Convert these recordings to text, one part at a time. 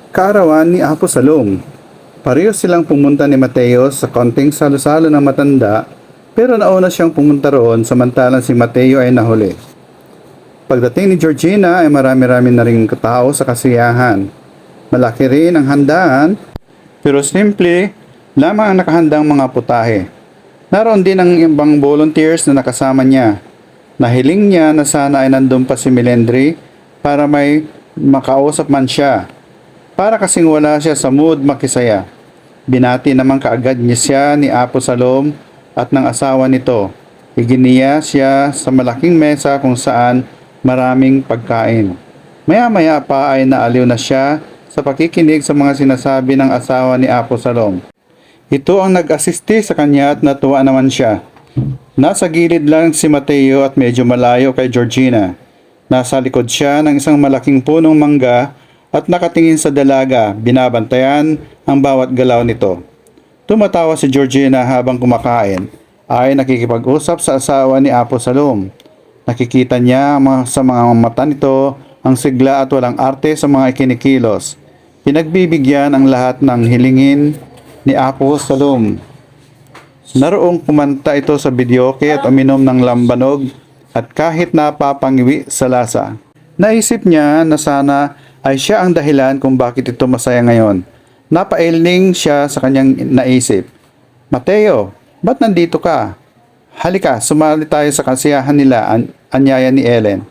Kaarawan ni Apo Salom. Pareho silang pumunta ni Mateo sa konting salo-salo ng matanda, pero nauna siyang pumunta roon samantalang si Mateo ay nahuli. Pagdating ni Georgina ay marami-rami na ring katao sa kasiyahan. Malaki rin ang handaan, pero simple lamang ang nakahandang mga putahe. Naroon din ang ibang volunteers na nakasama niya. Nahiling niya na sana ay nandun pa si Melendri para may makausap man siya. Para kasing wala siya sa mood makisaya. Binati naman kaagad niya siya ni Apo Salom at ng asawa nito. Iginiya siya sa malaking mesa kung saan maraming pagkain. Maya-maya pa ay naaliw na siya sa pakikinig sa mga sinasabi ng asawa ni Apo Salom. Ito ang nag-asisti sa kanya at natuwa naman siya. Nasa gilid lang si Mateo at medyo malayo kay Georgina. Nasa likod siya ng isang malaking punong mangga at nakatingin sa dalaga, binabantayan ang bawat galaw nito. Tumatawa si Georgina habang kumakain, ay nakikipag-usap sa asawa ni Apo Salom. Nakikita niya sa mga mata nito ang sigla at walang arte sa mga ikinikilos. Pinagbibigyan ang lahat ng hilingin ni Apo Salom. Naroong kumanta ito sa videoke at uminom ng lambanog at kahit napapangiwi sa lasa. Naisip niya na sana ay siya ang dahilan kung bakit ito masaya ngayon. Napailning siya sa kanyang naisip. Mateo, ba't nandito ka? Halika, sumali tayo sa kasiyahan nila, anyaya ni Ellen.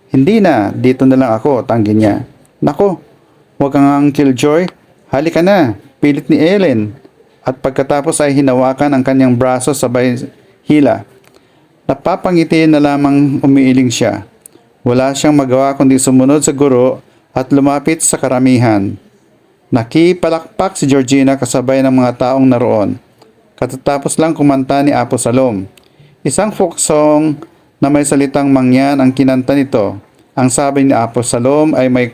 Hindi na, dito na lang ako, tanggi niya. Nako, huwag kang killjoy. Halika na, pilit ni Ellen. At pagkatapos ay hinawakan ang kanyang braso sabay hila. Napapangiti na lamang umiiling siya. Wala siyang magawa kundi sumunod sa guro at lumapit sa karamihan. Nakipalakpak si Georgina kasabay ng mga taong naroon. Katatapos lang kumanta ni Apo Salom. Isang folk song na may salitang mangyan ang kinanta nito. Ang sabi ni Apo Salom ay may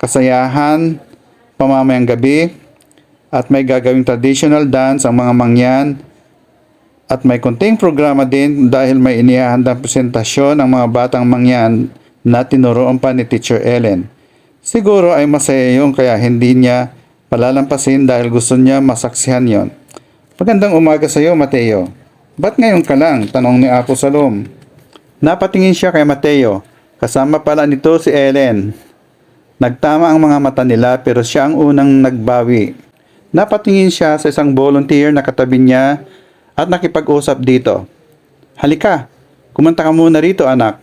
kasayahan pamamayang gabi at may gagawing traditional dance ang mga mangyan at may konting programa din dahil may inihahandang presentasyon ang mga batang mangyan na tinuruan pa ni Teacher Ellen. Siguro ay masaya yun kaya hindi niya palalampasin dahil gusto niya masaksihan yon. Magandang umaga sa iyo, Mateo. Ba't ngayon ka lang? Tanong ni Apo Salom. Napatingin siya kay Mateo. Kasama pala nito si Ellen. Nagtama ang mga mata nila pero siya ang unang nagbawi. Napatingin siya sa isang volunteer na katabi niya at nakipag-usap dito. Halika, kumanta ka muna rito anak.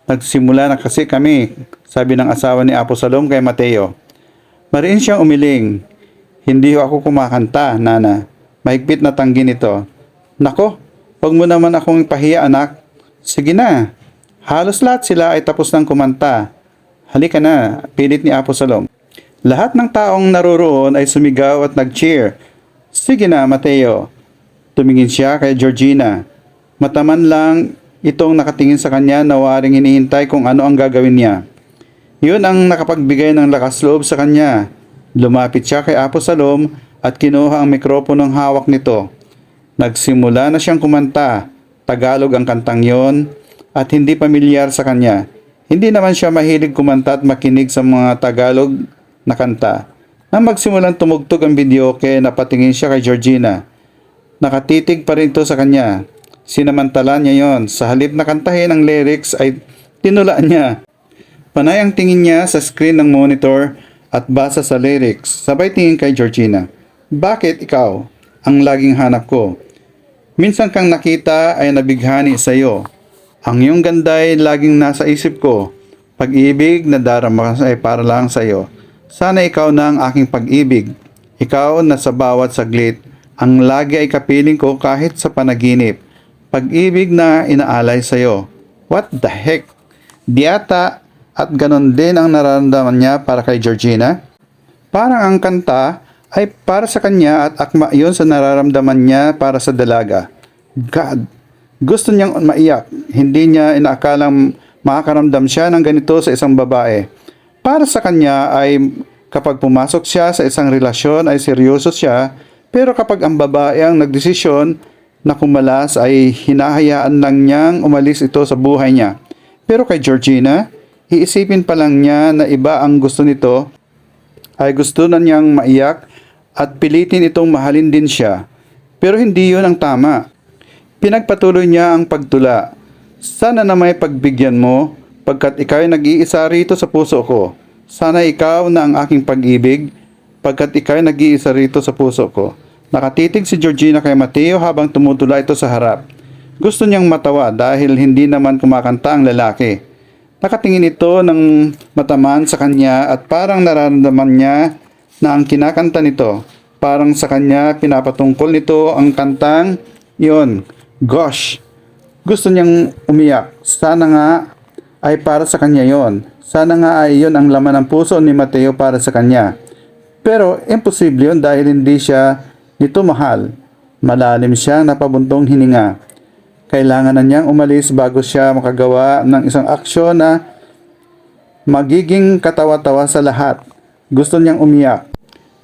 Nagsimula na kasi kami, sabi ng asawa ni Apo Salom kay Mateo. Mariin siyang umiling. Hindi ako kumakanta, nana. Mahigpit na tanggi nito. Nako, wag mo naman akong ipahiya anak. Sige na. Halos lahat sila ay tapos ng kumanta. Halika na, pilit ni Apo Salom. Lahat ng taong naroroon ay sumigaw at nag-cheer. Sige na, Mateo. Tumingin siya kay Georgina. Mataman lang itong nakatingin sa kanya na waring hinihintay kung ano ang gagawin niya. Yun ang nakapagbigay ng lakas loob sa kanya. Lumapit siya kay Apo Salom at kinuha ang mikroponong hawak nito. Nagsimula na siyang kumanta. Tagalog ang kantang yon at hindi pamilyar sa kanya. Hindi naman siya mahilig kumanta at makinig sa mga Tagalog na kanta. Nang magsimulang tumugtog ang videoke, napatingin siya kay Georgina. Nakatitig pa rin ito sa kanya. Sinamantala niya yon. Sa halip na kantahin ang lyrics ay tinulaan niya. Panay ang tingin niya sa screen ng monitor at basa sa lyrics. Sabay tingin kay Georgina. Bakit ikaw ang laging hanap ko? Minsan kang nakita ay nabighani sa iyo. Ang iyong ganda ay laging nasa isip ko. Pag-ibig na darama ay para lang sa iyo. Sana ikaw na ang aking pag-ibig. Ikaw na sa bawat saglit. Ang lagi ay kapiling ko kahit sa panaginip. Pag-ibig na inaalay sa iyo. What the heck? Di ata at ganon din ang nararamdaman niya para kay Georgina? Parang ang kanta ay para sa kanya at akma yun sa nararamdaman niya para sa dalaga. God, gusto niyang maiyak. Hindi niya inaakalang makakaramdam siya ng ganito sa isang babae. Para sa kanya ay kapag pumasok siya sa isang relasyon ay seryoso siya, pero kapag ang babae ang nagdesisyon na kumalas ay hinahayaan lang niyang umalis ito sa buhay niya. Pero kay Georgina, iisipin pa lang niya na iba ang gusto nito ay gusto na niyang maiyak at pilitin itong mahalin din siya. Pero hindi yun ang tama. Pinagpatuloy niya ang pagtula. Sana na may pagbigyan mo, pagkat ikaw ay nag-iisa rito sa puso ko. Sana ikaw na ang aking pag-ibig, pagkat ikaw ay nag-iisa rito sa puso ko. Nakatitig si Georgina kay Mateo habang tumutula ito sa harap. Gusto niyang matawa dahil hindi naman kumakanta ang lalaki. Nakatingin ito ng mataman sa kanya at parang nararamdaman niya na ang kinakanta nito. Parang sa kanya pinapatungkol nito ang kantang iyon. Gosh! Gusto niyang umiyak. Sana nga ay para sa kanya yon. Sana nga ay yun ang laman ng puso ni Mateo para sa kanya. Pero imposible yun dahil hindi siya nito mahal. Malalim siya na pabuntong hininga. Kailangan na niyang umalis bago siya makagawa ng isang aksyon na magiging katawa-tawa sa lahat. Gusto niyang umiyak.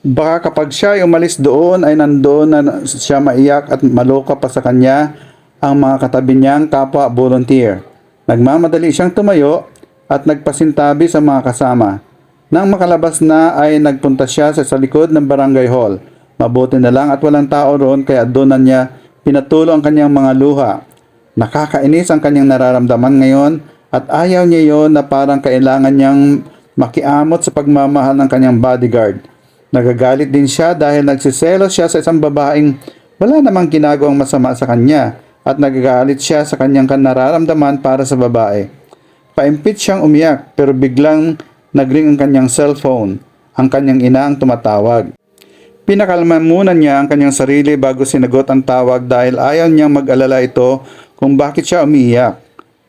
Baka kapag siya ay umalis doon ay nandoon na siya maiyak at maloka pa sa kanya ang mga katabi niyang kapwa volunteer. Nagmamadali siyang tumayo at nagpasintabi sa mga kasama. Nang makalabas na ay nagpunta siya sa likod ng barangay hall. Mabuti na lang at walang tao roon kaya doon na niya pinatulo ang kanyang mga luha. Nakakainis ang kanyang nararamdaman ngayon at ayaw niya yon na parang kailangan niyang makiamot sa pagmamahal ng kanyang bodyguard. Nagagalit din siya dahil nagsiselos siya sa isang babaeng wala namang ginagawang masama sa kanya at nagagalit siya sa kanyang nararamdaman para sa babae. Paimpit siyang umiyak pero biglang nagring ang kanyang cellphone. Ang kanyang ina ang tumatawag. Pinakalma muna niya ang kanyang sarili bago sinagot ang tawag dahil ayaw niyang mag-alala ito kung bakit siya umiiyak.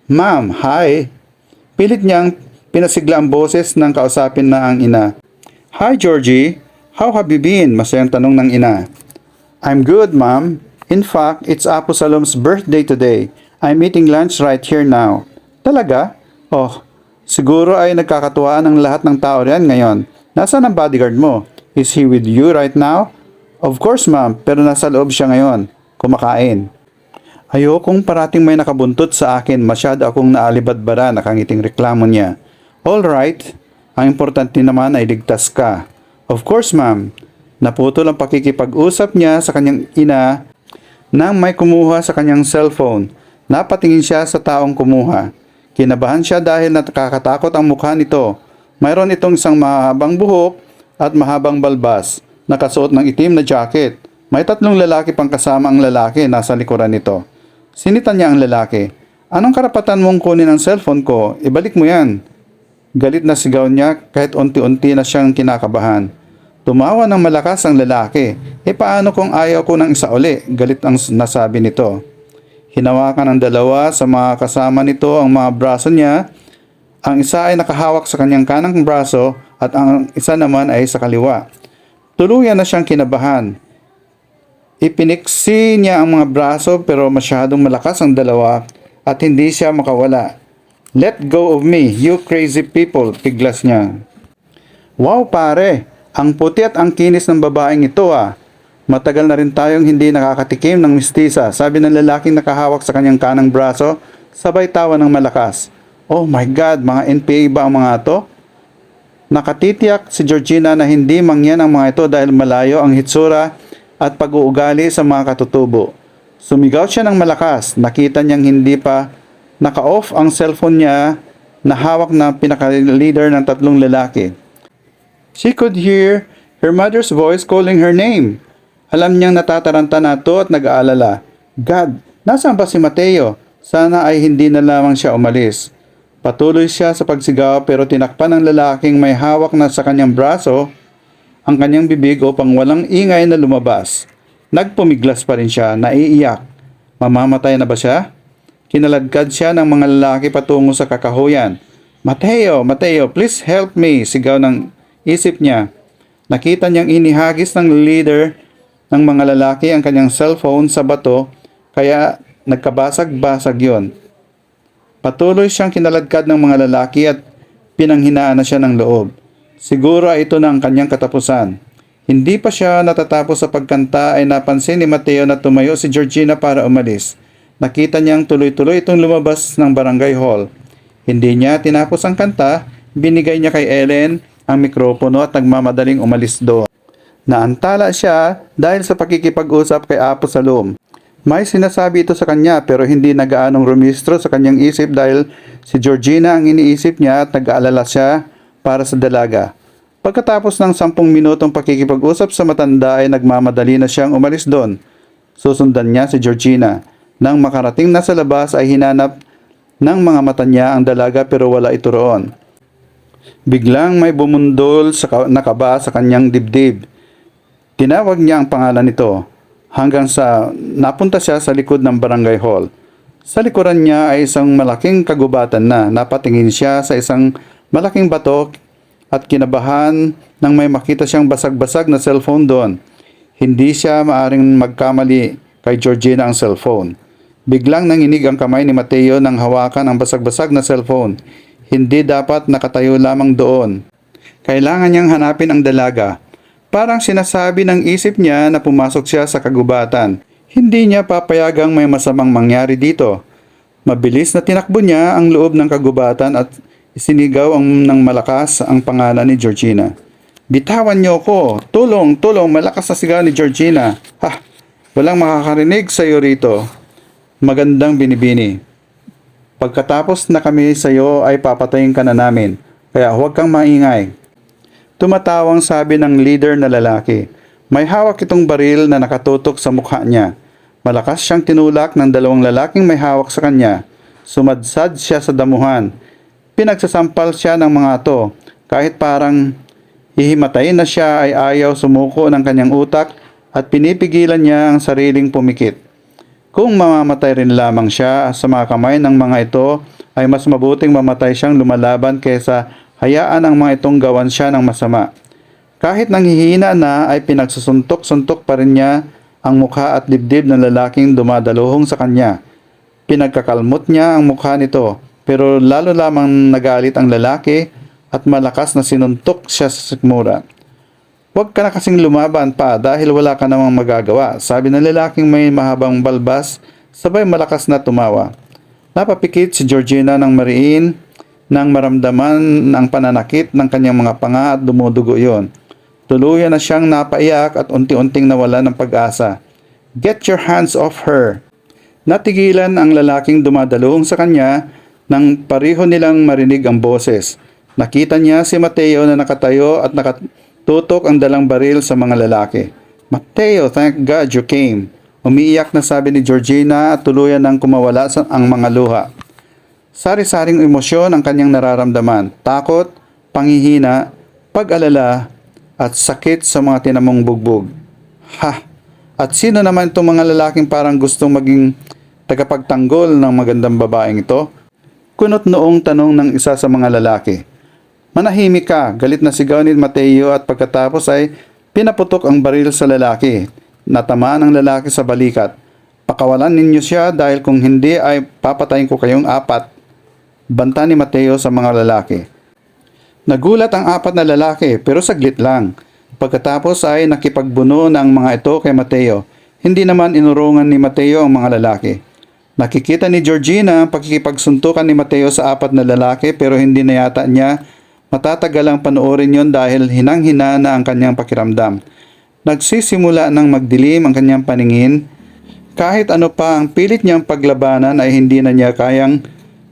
Ma'am, hi! Pilit niyang pinasigla ang boses ng kausapin na ang ina. Hi Georgie, how have you been? Masayang tanong ng ina. I'm good, ma'am. In fact, it's Apo Salom's birthday today. I'm eating lunch right here now. Talaga? Oh, siguro ay nagkakatuwaan ang lahat ng tao riyan ngayon. Nasaan ang bodyguard mo? Is he with you right now? Of course, ma'am, pero nasa loob siya ngayon. Kumakain. Ayokong parating may nakabuntot sa akin. Masyado akong naalibadbara, nakangiting reklamo niya. Alright. Ang importante naman ay ligtas ka. Of course, ma'am. Naputol ang pakikipag-usap niya sa kanyang ina nang may kumuha sa kanyang cellphone. Napatingin siya sa taong kumuha. Kinabahan siya dahil nakakatakot ang mukha nito. Mayroon itong isang mahabang buhok at mahabang balbas. Nakasuot ng itim na jacket. May 3 lalaki pang kasama ang lalaki nasa likuran nito. Sinitan niya ang lalaki. Anong karapatan mong kunin ang cellphone ko? Ibalik mo yan. Galit na sigaw niya kahit unti-unti na siyang kinakabahan. Tumawa ng malakas ang lalaki. Paano kung ayaw ko ng isa uli? Galit ang nasabi nito. Hinawakan ng dalawa sa mga kasama nito ang mga braso niya. Ang isa ay nakahawak sa kanyang kanang braso at ang isa naman ay sa kaliwa. Tuluyan na siyang kinabahan. Ipiniksi niya ang mga braso pero masyadong malakas ang dalawa at hindi siya makawala. Let go of me, you crazy people, piglas niya. Wow pare, ang puti at ang kinis ng babaeng ito ah. Matagal na rin tayong hindi nakakatikim ng mistisa, sabi ng lalaking nakahawak sa kanyang kanang braso, sabay tawa ng malakas. Oh my God, mga NPA ba ang mga ito? Nakatitiyak si Georgina na hindi mangyan ang mga ito dahil malayo ang hitsura at pag-uugali sa mga katutubo. Sumigaw siya ng malakas, nakita niyang hindi pa naka-off ang cellphone niya na hawak na pinaka-leader ng 3 lalaki. She could hear her mother's voice calling her name. Alam niyang natataranta na ito at nag-aalala. God, nasaan ba si Mateo? Sana ay hindi na lamang siya umalis. Patuloy siya sa pagsigaw pero tinakpan ng lalaking may hawak na sa kanyang braso ang kanyang bibig upang walang ingay na lumabas. Nagpumiglas pa rin siya, naiiyak. Mamamatay na ba siya? Kinaladkad siya ng mga lalaki patungo sa kakahuyan. Mateo, Mateo, please help me, sigaw ng isip niya. Nakita niyang inihagis ng leader ng mga lalaki ang kanyang cellphone sa bato kaya nagkabasag-basag yon. Patuloy siyang kinaladkad ng mga lalaki at pinanghinaan na siya ng loob. Siguro ay ito na ang kanyang katapusan. Hindi pa siya natatapos sa pagkanta ay napansin ni Mateo na tumayo si Georgina para umalis. Nakita niyang tuloy-tuloy itong lumabas ng barangay hall. Hindi niya tinapos ang kanta, binigay niya kay Ellen ang mikropono at nagmamadaling umalis doon. Naantala siya dahil sa pakikipag-usap kay Aposalom. May sinasabi ito sa kanya pero hindi na gaanong rumistro sa kanyang isip dahil si Georgina ang iniisip niya at nag-aalala siya para sa dalaga. Pagkatapos ng 10 minutong pakikipag-usap sa matanda ay nagmamadali na siyang umalis doon. Susundan niya si Georgina. Nang makarating na sa labas ay hinanap ng mga mata niya ang dalaga pero wala ito roon. Biglang may bumundol na kaba sa kanyang dibdib. Tinawag niya ang pangalan nito hanggang sa napunta siya sa likod ng barangay hall. Sa likuran niya ay isang malaking kagubatan na napatingin siya sa isang malaking bato at kinabahan nang may makita siyang basag-basag na cellphone doon. Hindi siya maaring magkamali kay Georgina ang cellphone. Biglang nanginig ang kamay ni Mateo nang hawakan ang basag-basag na cellphone. Hindi dapat nakatayo lamang doon. Kailangan niyang hanapin ang dalaga. Parang sinasabi ng isip niya na pumasok siya sa kagubatan. Hindi niya papayagang may masamang mangyari dito. Mabilis na tinakbo niya ang loob ng kagubatan at isinigaw ng malakas ang pangalan ni Georgina. Bitawan niyo ko! Tulong! Tulong! Malakas na sigaw ni Georgina. Ha! Walang makakarinig sa iyo rito. Magandang binibini. Pagkatapos na kami sa iyo ay papatayin ka na namin. Kaya huwag kang maingay. Tumatawang sabi ng leader na lalaki. May hawak itong baril na nakatutok sa mukha niya. Malakas siyang tinulak ng 2 lalaking may hawak sa kanya. Sumadsad siya sa damuhan. Pinagsasampal siya ng mga to. Kahit parang hihimatay na siya ay ayaw sumuko ng kanyang utak at pinipigilan niya ang sariling pumikit. Kung mamamatay rin lamang siya sa mga kamay ng mga ito ay mas mabuting mamatay siyang lumalaban kaysa hayaan ang mga itong gawan siya ng masama. Kahit nanghihina na ay pinagsusuntok-suntok pa rin niya ang mukha at dibdib ng lalaking dumadaluhong sa kanya. Pinagkakalmot niya ang mukha nito. Pero lalo lamang nagalit ang lalaki at malakas na sinuntok siya sa sikmura. Huwag ka na kasing lumaban pa dahil wala ka namang magagawa, sabi ng lalaking may mahabang balbas, sabay malakas na tumawa. Napapikit si Georgina ng mariin nang maramdaman ang pananakit ng kanyang mga panga at dumudugo yon. Tuluyan na siyang napaiyak at unti-unting nawala ng pag-asa. Get your hands off her! Natigilan ang lalaking dumadalong sa kanya nang pareho nilang marinig ang boses. Nakita niya si Mateo na nakatayo at nakatutok ang 2 baril sa mga lalaki. Mateo, thank God you came. Umiiyak na sabi ni Georgina at tuluyan nang kumawala ang mga luha. Sari-saring emosyon ang kanyang nararamdaman. Takot, panghihina, pag-alala, at sakit sa mga tinamong bugbog. Ha! At sino naman itong mga lalaking parang gustong maging tagapagtanggol ng magandang babaeng ito? Kunot noong tanong ng isa sa mga lalaki. Manahimik ka, galit na sigaw ni Mateo at pagkatapos ay pinaputok ang baril sa lalaki. Natamaan ang lalaki sa balikat. Pakawalan ninyo siya dahil kung hindi ay papatayin ko kayong 4. Banta ni Mateo sa mga lalaki. Nagulat ang 4 na lalaki pero saglit lang. Pagkatapos ay nakipagbuno ng mga ito kay Mateo. Hindi naman inurungan ni Mateo ang mga lalaki. Nakikita ni Georgina ang pakikipagsuntukan ni Mateo sa 4 na lalaki pero hindi na yata niya matatagalang panoorin yon dahil hinang-hina na ang kanyang pakiramdam. Nagsisimula ng magdilim ang kanyang paningin. Kahit ano pa ang pilit niyang paglabanan ay hindi na niya kayang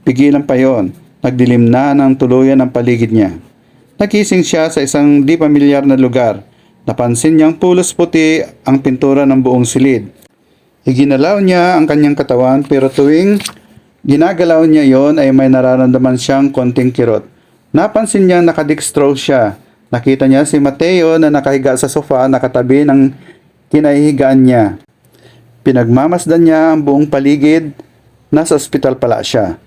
pigilan pa yon. Nagdilim na ng tuluyan ang paligid niya. Nagising siya sa isang di pamilyar na lugar. Napansin niyang pulos puti ang pintura ng buong silid. Iginalaw niya ang kanyang katawan pero tuwing ginagalaw niya yon ay may nararamdaman siyang konting kirot. Napansin niyang nakadextro siya. Nakita niya si Mateo na nakahiga sa sofa nakatabi ng kinahihigaan niya. Pinagmamasdan niya ang buong paligid. Nasa ospital pala siya.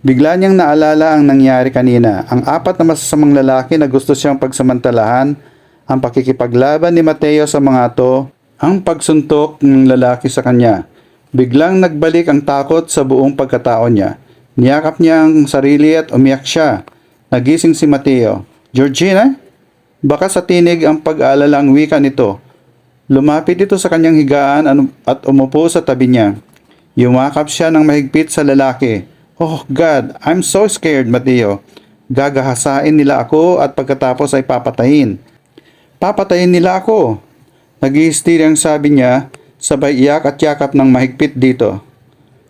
Bigla niyang naalala ang nangyari kanina. Ang 4 na masasamang lalaki na gusto siyang pagsamantalahan, ang pakikipaglaban ni Mateo sa mga to, ang pagsuntok ng lalaki sa kanya. Biglang nagbalik ang takot sa buong pagkatao niya. Niyakap niya ang sarili at umiyak siya. Nagising si Mateo. Georgina? Baka sa tinig ang pag-aalala ang wika nito. Lumapit ito sa kanyang higaan at umupo sa tabi niya. Yumakap siya ng mahigpit sa lalaki. Oh God, I'm so scared, Mateo. Gagahasain nila ako at pagkatapos ay papatayin. Papatayin nila ako. Nag-iistiryang sabi niya, sabay iyak at yakap ng mahigpit dito.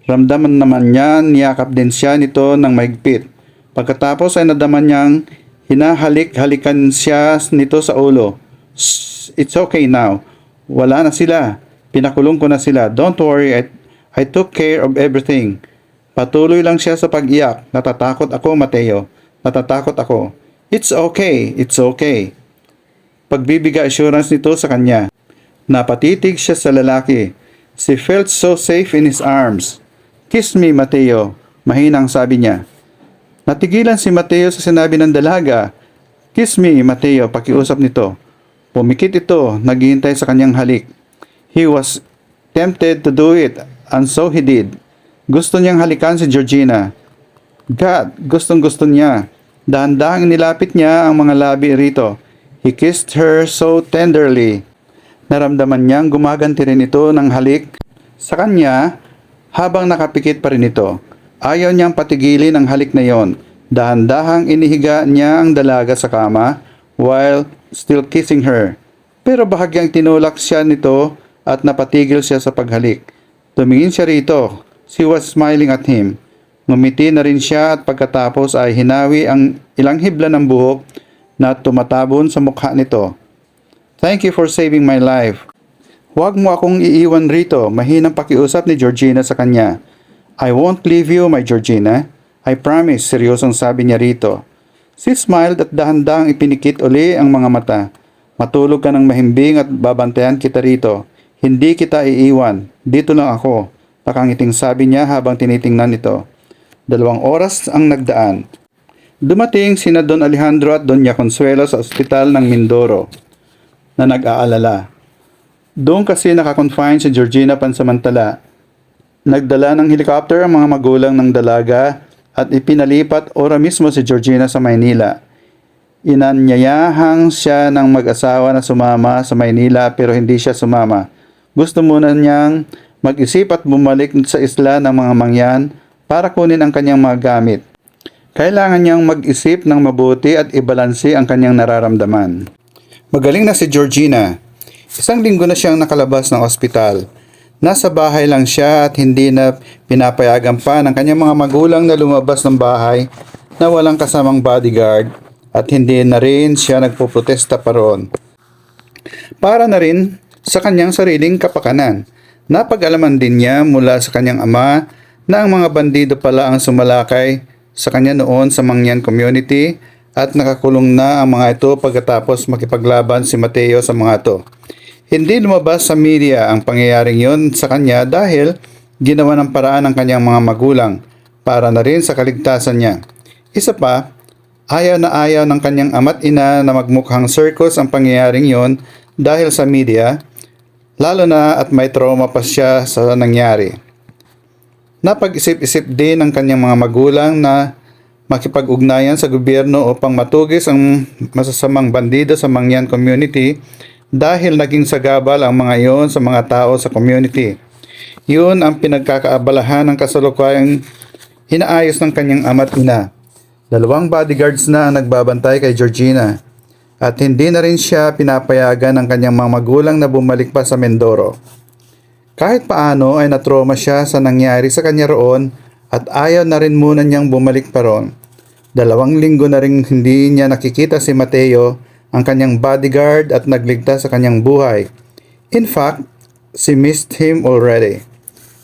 Ramdaman naman niya, niyakap din siya nito ng mahigpit. Pagkatapos ay nadaman niyang hinahalik-halikan siya nito sa ulo. It's okay now. Wala na sila. Pinakulong ko na sila. Don't worry, I took care of everything. Patuloy lang siya sa pag-iyak. Natatakot ako, Mateo. Natatakot ako. It's okay, it's okay. Pagbibigay assurance nito sa kanya. Napatitig siya sa lalaki. She felt so safe in his arms. Kiss me, Mateo. Mahinang sabi niya. Natigilan si Mateo sa sinabi ng dalaga. Kiss me, Mateo. Pakiusap nito. Pumikit ito. Naghihintay sa kanyang halik. He was tempted to do it, and so he did. Gusto niyang halikan si Georgina. God, gustong-gusto niya. Dahan-dahang nilapit niya ang mga labi rito. He kissed her so tenderly. Naramdaman niyang gumaganti rin ito ng halik sa kanya habang nakapikit pa rin ito. Ayaw niyang patigilin ang halik na yon. Dahan-dahang inihiga niya ang dalaga sa kama while still kissing her. Pero bahagyang tinulak siya nito at napatigil siya sa paghalik. Tumingin siya rito. She was smiling at him. Ngumiti na rin siya at pagkatapos ay hinawi ang ilang hibla ng buhok na tumatabon sa mukha nito. Thank you for saving my life. Huwag mo akong iiwan rito, mahinang pakiusap ni Georgina sa kanya. I won't leave you, my Georgina. I promise, seryosong sabi niya rito. She smiled at dahan-dahang ipinikit uli ang mga mata. Matulog ka ng mahimbing at babantayan kita rito. Hindi kita iiwan. Dito lang ako. Nakangiting sabi niya habang tinitingnan ito. 2 oras ang nagdaan. Dumating sina Don Alejandro at Doña Consuelo sa ospital ng Mindoro na nag-aalala. Doon kasi nakakonfine si Georgina pansamantala. Nagdala ng helicopter ang mga magulang ng dalaga at ipinalipat ora mismo si Georgina sa Maynila. Inanyayahang siya ng mag-asawa na sumama sa Maynila pero hindi siya sumama. Gusto muna niyang mag-isip at bumalik sa isla ng mga mangyan para kunin ang kanyang mga gamit. Kailangan niyang mag-isip ng mabuti at ibalanse ang kanyang nararamdaman. Magaling na si Georgina. 1 linggo na siyang nakalabas ng ospital. Nasa bahay lang siya at hindi na pinapayagan pa ng kanyang mga magulang na lumabas ng bahay na walang kasamang bodyguard at hindi na rin siya nagpoprotesta pa roon. Para na rin sa kanyang sariling kapakanan. Napag-alaman din niya mula sa kanyang ama na ang mga bandido pala ang sumalakay sa kanya noon sa Mangyan community at nakakulong na ang mga ito pagkatapos makipaglaban si Mateo sa mga ito. Hindi lumabas sa media ang pangyayaring yon sa kanya dahil ginawa ng paraan ng kanyang mga magulang para na rin sa kaligtasan niya. Isa pa, ayaw na ayaw ng kanyang ama't ina na magmukhang circus ang pangyayaring yon dahil sa media, lalo na at may trauma pa siya sa nangyari. Napag-isip-isip din ng kanyang mga magulang na makipag-ugnayan sa gobyerno upang matugis ang masasamang bandido sa Mangyan community dahil naging sagabal ang mga iyon sa mga tao sa community. Yun ang pinagkakaabalahan ng kasalukuyang inaayos ng kanyang ama't ina. 2 bodyguards na ang nagbabantay kay Georgina at hindi na rin siya pinapayagan ng kanyang mga magulang na bumalik pa sa Mindoro. Kahit paano ay natroma siya sa nangyari sa kanya roon at ayaw na rin muna niyang bumalik pa roon. 2 linggo na rin hindi niya nakikita si Mateo, ang kanyang bodyguard at nagligtas sa kanyang buhay. In fact, she missed him already.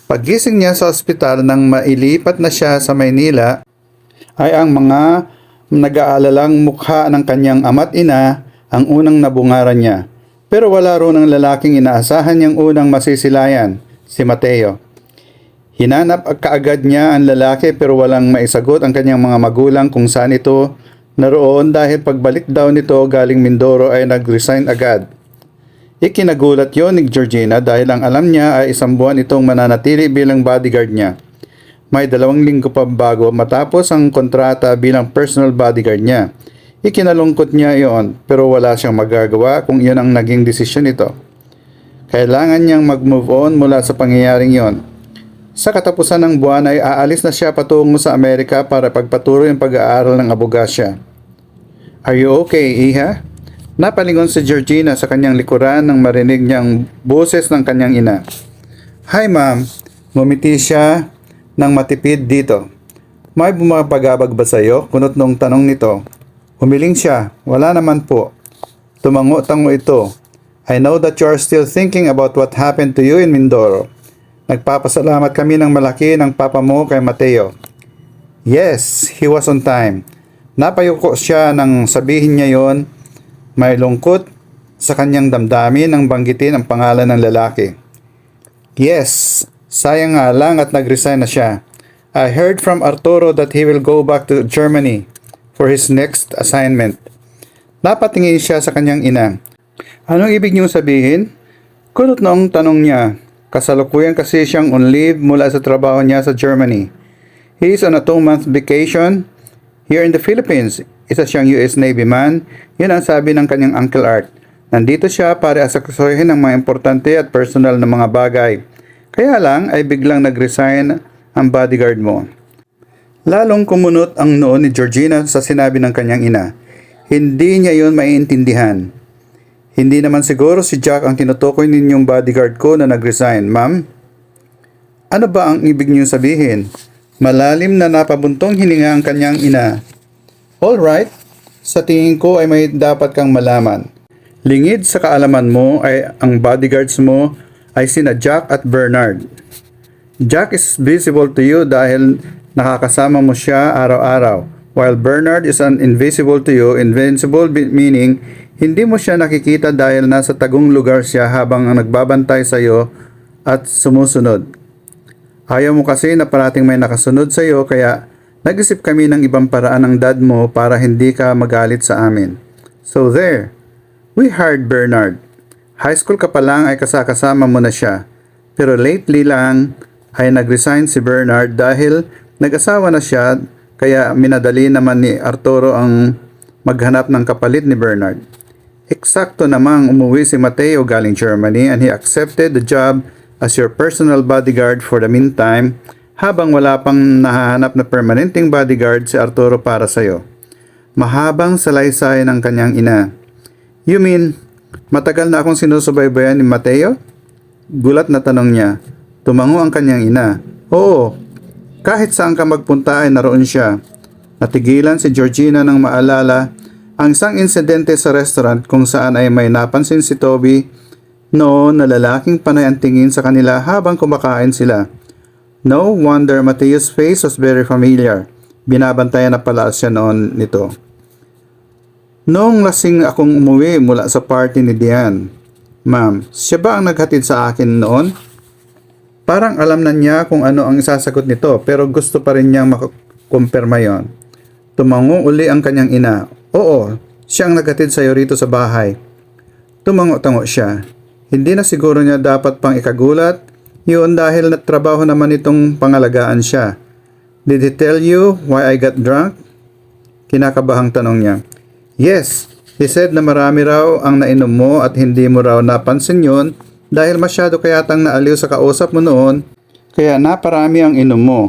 Paggising niya sa ospital nang mailipat na siya sa Maynila, ay ang mga nag-aalalang mukha ng kanyang ama't ina ang unang nabungaran niya. Pero wala roon ang lalaking inaasahan niyang unang masisilayan, si Mateo. Hinanap kaagad niya ang lalaki pero walang maisagot ang kanyang mga magulang kung saan ito naroon dahil pagbalik daw nito galing Mindoro ay nag-resign agad. Ikinagulat yon ni Georgina dahil ang alam niya ay 1 buwan itong mananatili bilang bodyguard niya. May 2 linggo pa bago matapos ang kontrata bilang personal bodyguard niya. Ikinalungkot niya iyon pero wala siyang magagawa kung iyon ang naging desisyon nito. Kailangan niyang mag-move on mula sa pangyayaring iyon. Sa katapusan ng buwan ay aalis na siya patungo sa Amerika para pagpatuloy ang pag-aaral ng abogasya. Are you okay, Iha? Napalingon si Georgina sa kanyang likuran nang marinig niyang boses ng kanyang ina. Hi ma'am, ngumiti siya ng matipid dito. May bumabagabag ba sa'yo? Kunot nung tanong nito. Humiling siya, wala naman po. Tumango-tango ito. I know that you are still thinking about what happened to you in Mindoro. Nagpapasalamat kami ng malaki ng papa mo kay Mateo. Yes, he was on time. Napayuko siya nang sabihin niya yon. May lungkot sa kanyang damdamin nang banggitin ang pangalan ng lalaki. Yes, sayang nga lang at nag-resign na siya. I heard from Arturo that he will go back to Germany for his next assignment. Napatingin siya sa kanyang ina. Anong ibig niyong sabihin? Kulot noong tanong niya. Kasalukuyan kasi siyang on leave mula sa trabaho niya sa Germany. He is on a 2-month vacation here in the Philippines. Isa siyang US Navy man. Yun ang sabi ng kanyang Uncle Art. Nandito siya para asakasuhin ng mga importante at personal na mga bagay. Kaya lang ay biglang nag-resign ang bodyguard mo. Lalong kumunot ang noo ni Georgina sa sinabi ng kanyang ina. Hindi niya yon maiintindihan. Hindi naman siguro si Jack ang tinutukoy ninyong bodyguard ko na nag-resign, ma'am. Ano ba ang ibig niyong sabihin? Malalim na napabuntong hininga ang kanyang ina. Alright, sa tingin ko ay may dapat kang malaman. Lingid sa kaalaman mo ay ang bodyguards mo ay sina Jack at Bernard. Jack is visible to you dahil nakakasama mo siya araw-araw, while Bernard is invisible to you. Invincible meaning hindi mo siya nakikita dahil nasa tagong lugar siya habang nagbabantay sa iyo at sumusunod. Ayaw mo kasi na parating may nakasunod sa iyo kaya nag-isip kami ng ibang paraan ng dad mo para hindi ka magalit sa amin. So there, we hired Bernard. High school ka pa lang ay kasama mo na siya. Pero lately lang ay nag-resign si Bernard dahil nag-asawa na siya kaya minadali naman ni Arturo ang maghanap ng kapalit ni Bernard. Eksakto namang umuwi si Mateo galing Germany and he accepted the job as your personal bodyguard for the meantime habang wala pang nahahanap na permanenteng bodyguard si Arturo para sa'yo. Mahabang salaysay ng kanyang ina. You mean, matagal na akong sinusubaybayan ni Mateo? Gulat na tanong niya. Tumango ang kanyang ina. Oo, kahit saan ka magpunta ay naroon siya. Natigilan si Georgina nang maalala ang isang insidente sa restaurant kung saan ay may napansin si Toby noon na lalaking panay ang tingin sa kanila habang kumakain sila. No wonder Mateo's face was very familiar. Binabantayan na pala siya noon nito. Noong lasing akong umuwi mula sa party ni Diane. Ma'am, siya ba ang naghatid sa akin noon? Parang alam na niya kung ano ang isasagot nito pero gusto pa rin niyang makakumpirma yon. Tumango uli ang kanyang ina. Oo, siya ang naghatid sa iyo rito sa bahay. Tumango-tango siya. Hindi na siguro niya dapat pang ikagulat. Yun dahil natrabaho naman itong pangalagaan siya. Did he tell you why I got drunk? Kinakabahang tanong niya. Yes, he said na marami raw ang nainom mo at hindi mo raw napansin yun dahil masyado kayatang naaliw sa kausap mo noon. Kaya naparami ang inom mo.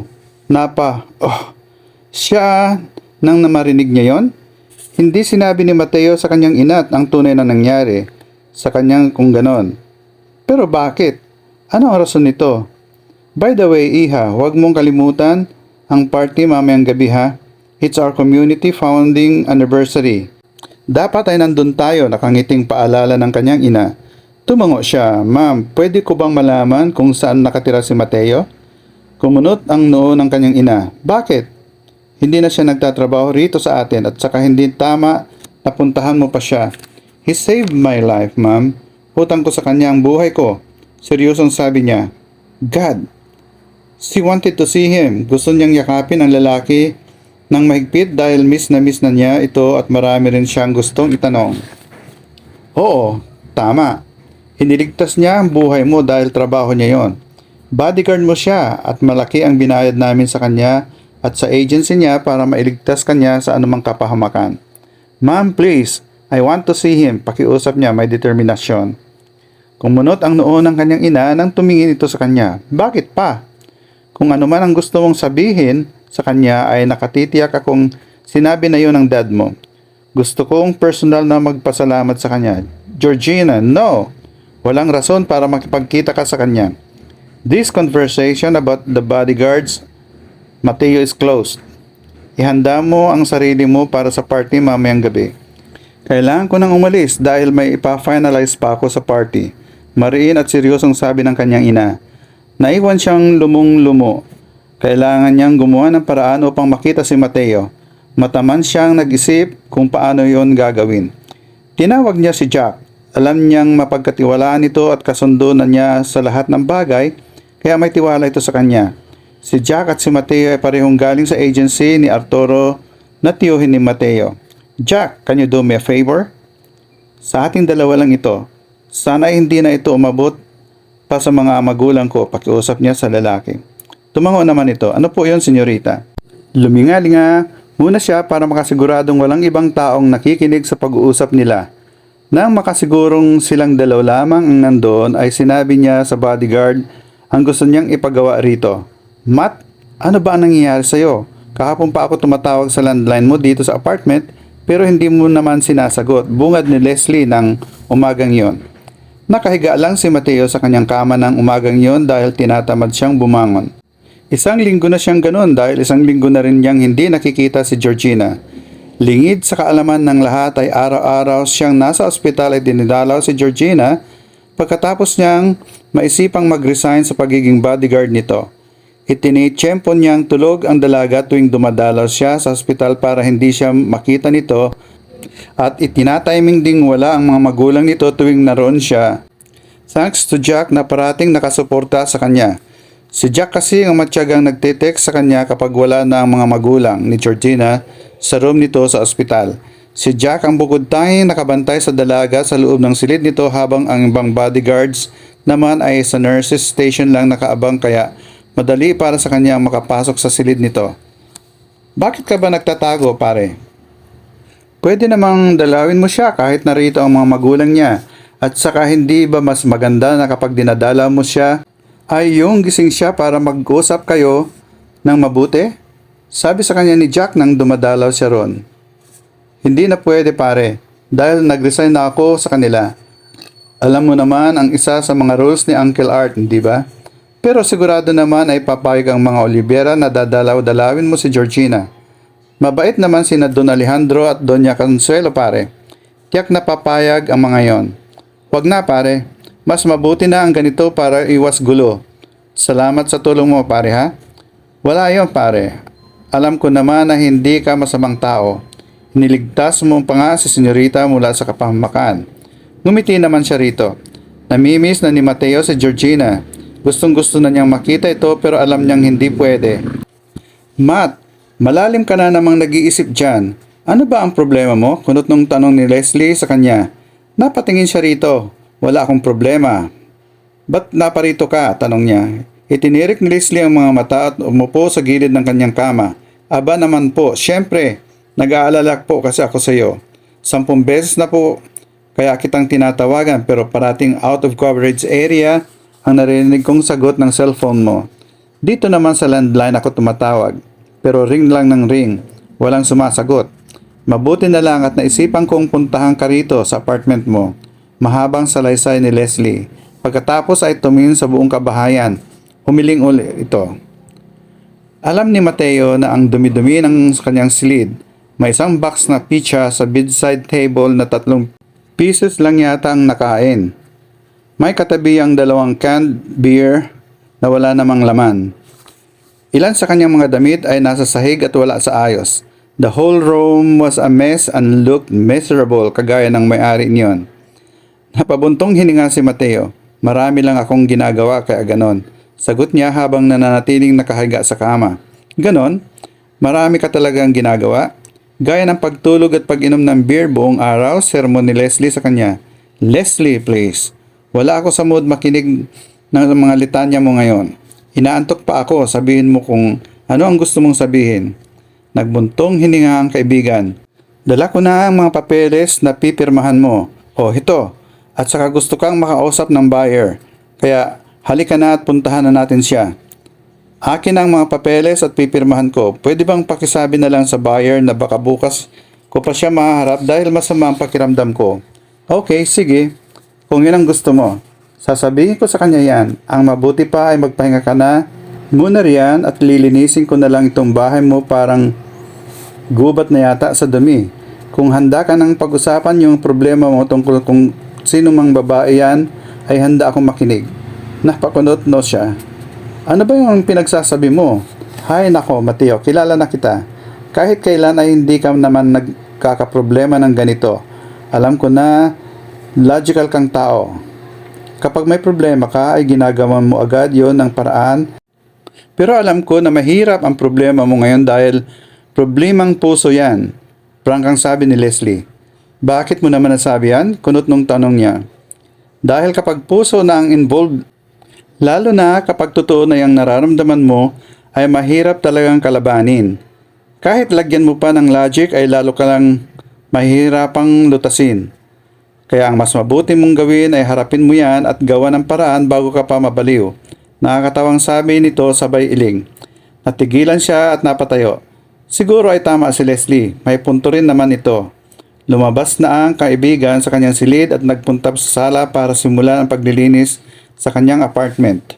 Siya nang namarinig niya yon? Hindi sinabi ni Mateo sa kanyang ina ang tunay na nangyari sa kanyang kung ganon. Pero bakit? Ano ang rason nito? By the way, Iha, huwag mong kalimutan ang party mamayang gabi ha. It's our community founding anniversary. Dapat ay nandun tayo, nakangiting paalala ng kanyang ina. Tumango siya. Ma'am, pwede ko bang malaman kung saan nakatira si Mateo? Kumunot ang noo ng kanyang ina. Bakit? Hindi na siya nagtatrabaho rito sa atin at saka hindi tama na puntahan mo pa siya. He saved my life, ma'am. Utang ko sa kanya ang buhay ko. Seryosong sabi niya. God. She wanted to see him. Gusto niyang yakapin ang lalaki ng mahigpit dahil miss na niya ito at marami rin siyang gustong itanong. Oo, tama. Iniligtas niya ang buhay mo dahil trabaho niya yon. Bodyguard mo siya at malaki ang binayad namin sa kanya at sa agency niya para mailigtas kanya sa anumang kapahamakan. Ma'am, please, I want to see him. Pakiusap niya, may determinasyon. Kumunot ang noo ng kanyang ina nang tumingin ito sa kanya. Bakit pa? Kung ano man ang gusto mong sabihin sa kanya ay nakatitiyak akong sinabi na yun ng dad mo. Gusto kong personal na magpasalamat sa kanya. Georgina, no! Walang rason para makipagkita ka sa kanya. This conversation about the bodyguards, Mateo, is closed. Ihanda mo ang sarili mo para sa party mamayang gabi. Kailangan ko nang umalis dahil may ipa-finalize pa ako sa party. Mariin at seryosong sabi ng kanyang ina. Naiwan siyang lumong-lumo. Kailangan niyang gumawa ng paraan upang makita si Mateo. Mataman siyang nag-isip kung paano yon gagawin. Tinawag niya si Jack. Alam niyang mapagkatiwalaan ito at kasundo na niya sa lahat ng bagay, kaya may tiwala ito sa kanya. Si Jack at si Mateo ay parehong galing sa agency ni Arturo na tiyuhin ni Mateo. Jack, can you do me a favor? Sa ating dalawa lang ito. Sana hindi na ito umabot pa sa mga magulang ko, pakiusap niya sa lalaki. Tumango naman ito. Ano po yon, senyorita? Luminga-linga muna siya para makasiguradong walang ibang taong nakikinig sa pag-uusap nila. Nang makasigurong silang dalaw lamang ang nandoon ay sinabi niya sa bodyguard ang gusto niyang ipagawa rito. Matt, ano ba ang nangyayari sa'yo? Kahapon pa ako tumatawag sa landline mo dito sa apartment pero hindi mo naman sinasagot. Bungad ni Leslie ng umagang yon. Nakahiga lang si Mateo sa kanyang kama ng umagang yon dahil tinatamad siyang bumangon. Isang linggo na siyang ganun dahil isang linggo na rin niyang hindi nakikita si Georgina. Lingid sa kaalaman ng lahat ay araw-araw siyang nasa ospital ay dinidalaw si Georgina pagkatapos niyang maisipang mag-resign sa pagiging bodyguard nito. Itinitsyempo niyang tulog ang dalaga tuwing dumadalaw siya sa ospital para hindi siya makita nito at itinatiming ding wala ang mga magulang nito tuwing naroon siya. Thanks to Jack na parating nakasuporta sa kanya. Si Jack kasi ang matyagang nagte-text sa kanya kapag wala na ang mga magulang ni Georgina sa room nito sa ospital. Si Jack ang bukod tanging nakabantay sa dalaga sa loob ng silid nito habang ang ibang bodyguards naman ay sa nurses station lang nakaabang kaya madali para sa kanya makapasok sa silid nito. Bakit ka ba nagtatago, pare? Pwede namang dalawin mo siya kahit narito ang mga magulang niya. At saka hindi ba mas maganda na kapag dinadala mo siya ay yung gising siya para mag-usap kayo ng mabuti? Sabi sa kanya ni Jack nang dumadalaw siya ron. Hindi na pwede, pare, dahil nag-resign na ako sa kanila. Alam mo naman ang isa sa mga rules ni Uncle Art, hindi ba? Pero sigurado naman ay papayag ang mga Olivera na dadalaw-dalawin mo si Georgina. Mabait naman sina Don Alejandro at Doña Consuelo, pare. Tiyak na papayag ang mga yon. Wag na, pare. Mas mabuti na ang ganito para iwas gulo. Salamat sa tulong mo, pare, ha? Wala yon, pare. Alam ko naman na hindi ka masamang tao. Niligtas mo pa nga si senyorita mula sa kapahamakan. Ngumiti naman siya rito. Namimiss na ni Mateo si Georgina. Gustong-gusto na niyang makita ito pero alam niyang hindi pwede. Matt, malalim ka na namang nag-iisip dyan. Ano ba ang problema mo? Kunot nung tanong ni Leslie sa kanya. Napatingin siya rito. Wala akong problema. Ba't naparito ka? Tanong niya. Itinirik ni Leslie ang mga mata at umupo sa gilid ng kanyang kama. Aba naman po, syempre, nag-aalala po kasi ako sa iyo. 10 beses na po kaya kitang tinatawagan pero parating out of coverage area ang narinig kong sagot ng cellphone mo. Dito naman sa landline ako tumatawag pero ring lang ng ring. Walang sumasagot. Mabuti na lang at naisipan kong puntahan ka rito sa apartment mo. Mahabang salaysay ni Leslie. Pagkatapos ay tumingin sa buong kabahayan. Humiling uli ito. Alam ni Mateo na ang dumi-dumi ng kanyang silid. May isang box na pizza sa bedside table na 3 pieces lang yata ang nakain. May katabi ang 2 canned beer na wala namang laman. Ilan sa kanyang mga damit ay nasa sahig at wala sa ayos. The whole room was a mess and looked miserable kagaya ng may-ari niyon. Napabuntong hininga si Mateo. Marami lang akong ginagawa kaya ganon. Sagot niya habang nananatiling nakahiga sa kama. Ganon? Marami ka talagang ginagawa? Gaya ng pagtulog at pag-inom ng beer buong araw, sermon ni Leslie sa kanya. Leslie, please. Wala ako sa mood makinig ng mga litanya mo ngayon. Inaantok pa ako, sabihin mo kung ano ang gusto mong sabihin. Nagbuntong hininga ang kaibigan. Dala ko na ang mga papeles na pipirmahan mo. Oh, ito. At saka gusto kang makausap ng buyer. Kaya halika na at puntahan na natin siya. Akin ang mga papeles at pipirmahan ko. Pwede bang pakisabi na lang sa buyer na baka bukas ko pa siya maharap dahil masama ang pakiramdam ko? Okay, sige. Kung yun ang gusto mo. Sasabihin ko sa kanya yan. Ang mabuti pa ay magpahinga ka na muna riyan at lilinisin ko na lang itong bahay mo, parang gubat na yata sa dumi. Kung handa ka nang pag-usapan yung problema mo tungkol kung sino mang babae yan, ay handa akong makinig. Napakunot no siya. Ano ba yung pinagsasabi mo? Hay nako, Mateo, kilala na kita. Kahit kailan ay hindi ka naman nagkakaproblema ng ganito. Alam ko na logical kang tao. Kapag may problema ka ay ginagawa mo agad yon ng paraan. Pero alam ko na mahirap ang problema mo ngayon dahil problemang puso yan. Prangkang sabi ni Leslie. Bakit mo naman nasabi yan? Kunot nung tanong niya. Dahil kapag puso na ang involved, lalo na kapag totoo na yung nararamdaman mo, ay mahirap talagang kalabanin. Kahit lagyan mo pa ng logic ay lalo ka lang mahirapang lutasin. Kaya ang mas mabuti mong gawin ay harapin mo yan at gawa ng paraan bago ka pa mabaliw. Nakakatawang sabi nito sabay iling. Natigilan siya at napatayo. Siguro ay tama si Leslie, may punto rin naman ito. Lumabas na ang kaibigan sa kanyang silid at nagpunta sa sala para simulan ang paglilinis sa kanyang apartment.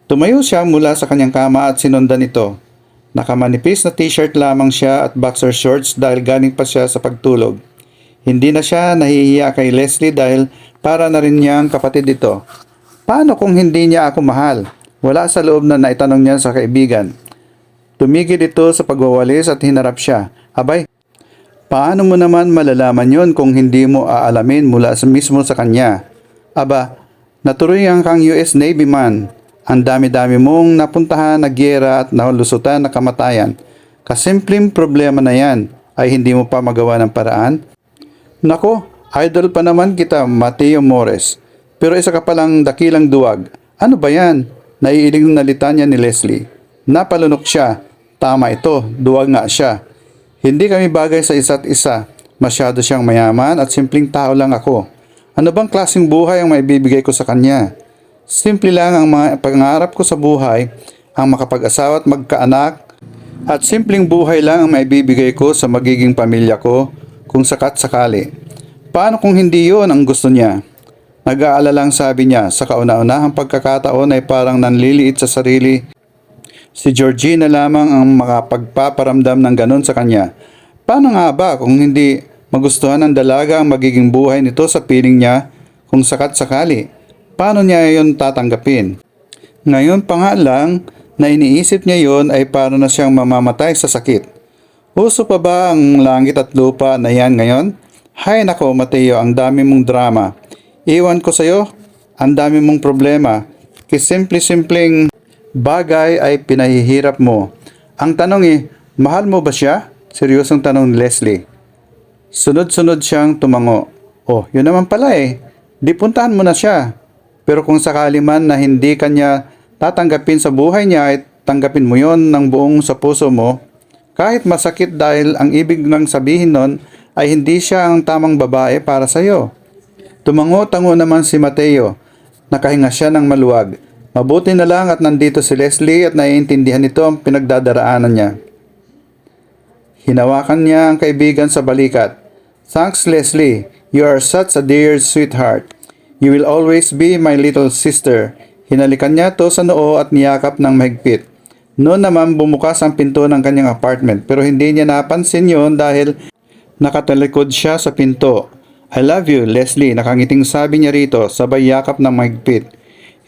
Tumayo siya mula sa kanyang kama at sinundan ito. Nakamanipis na t-shirt lamang siya at boxer shorts dahil galing pa siya sa pagtulog. Hindi na siya nahihiya kay Leslie dahil para na rin niyang kapatid ito. Paano kung hindi niya ako mahal? Wala sa loob na naitanong niya sa kaibigan. Tumigil ito sa pagwawalis at hinarap siya. Abay, paano mo naman malalaman yon kung hindi mo aalamin mula mismo sa kanya? Aba, naturuyan kang US Navy man. Ang dami-dami mong napuntahan na gyera at nalusutan na kamatayan. Kasimpleng problema na yan ay hindi mo pa magawa ng paraan? Nako, idol pa naman kita, Mateo Morris. Pero isa ka palang dakilang duwag. Ano ba yan? Naiiling na litanya ni Leslie. Napalunok siya. Tama ito, duwag nga siya. Hindi kami bagay sa isa't isa. Masyado siyang mayaman at simpleng tao lang ako. Ano bang klaseng buhay ang maibibigay ko sa kanya? Simple lang ang mga pangarap ko sa buhay, ang makapag-asawa at magkaanak, at simpleng buhay lang ang maibibigay ko sa magiging pamilya ko kung sakat sakali. Paano kung hindi yon ang gusto niya? Nag-aalalang sabi niya, sa kauna-unahang pagkakataon ay parang nanliliit sa sarili. Si Georgina lamang ang makapagpaparamdam ng ganon sa kanya. Paano nga ba kung hindi magustuhan ng dalaga ang magiging buhay nito sa piling niya kung sakat sakali? Paano niya yon tatanggapin? Ngayon pa nga lang na iniisip niya yon ay para na siyang mamamatay sa sakit. Uso pa ba ang langit at lupa na yan ngayon? Hay nako, Mateo, ang dami mong drama. Iwan ko sa'yo, ang dami mong problema. Kisimple-simpleng bagay ay pinahihirap mo. Ang tanong mahal mo ba siya? Seryosong tanong ni Leslie. Sunod-sunod siyang tumango. Oh, yun naman pala Di puntahan mo na siya. Pero kung sakali man na hindi kanya tatanggapin sa buhay niya ay tanggapin mo yon ng buong sa puso mo. Kahit masakit dahil ang ibig nang sabihin nun ay hindi siya ang tamang babae para sa'yo. Tumango-tango naman si Mateo. Nakahinga siya ng maluwag. Mabuti na lang at nandito si Leslie at naiintindihan nito ang pinagdadaraanan niya. Hinawakan niya ang kaibigan sa balikat. Thanks, Leslie. You are such a dear sweetheart. You will always be my little sister. Hinalikan niya to sa noo at niyakap ng mahigpit. Noon naman bumukas ang pinto ng kanyang apartment pero hindi niya napansin yon dahil nakatalikod siya sa pinto. I love you, Leslie, nakangiting sabi niya rito, sabay yakap ng mahigpit.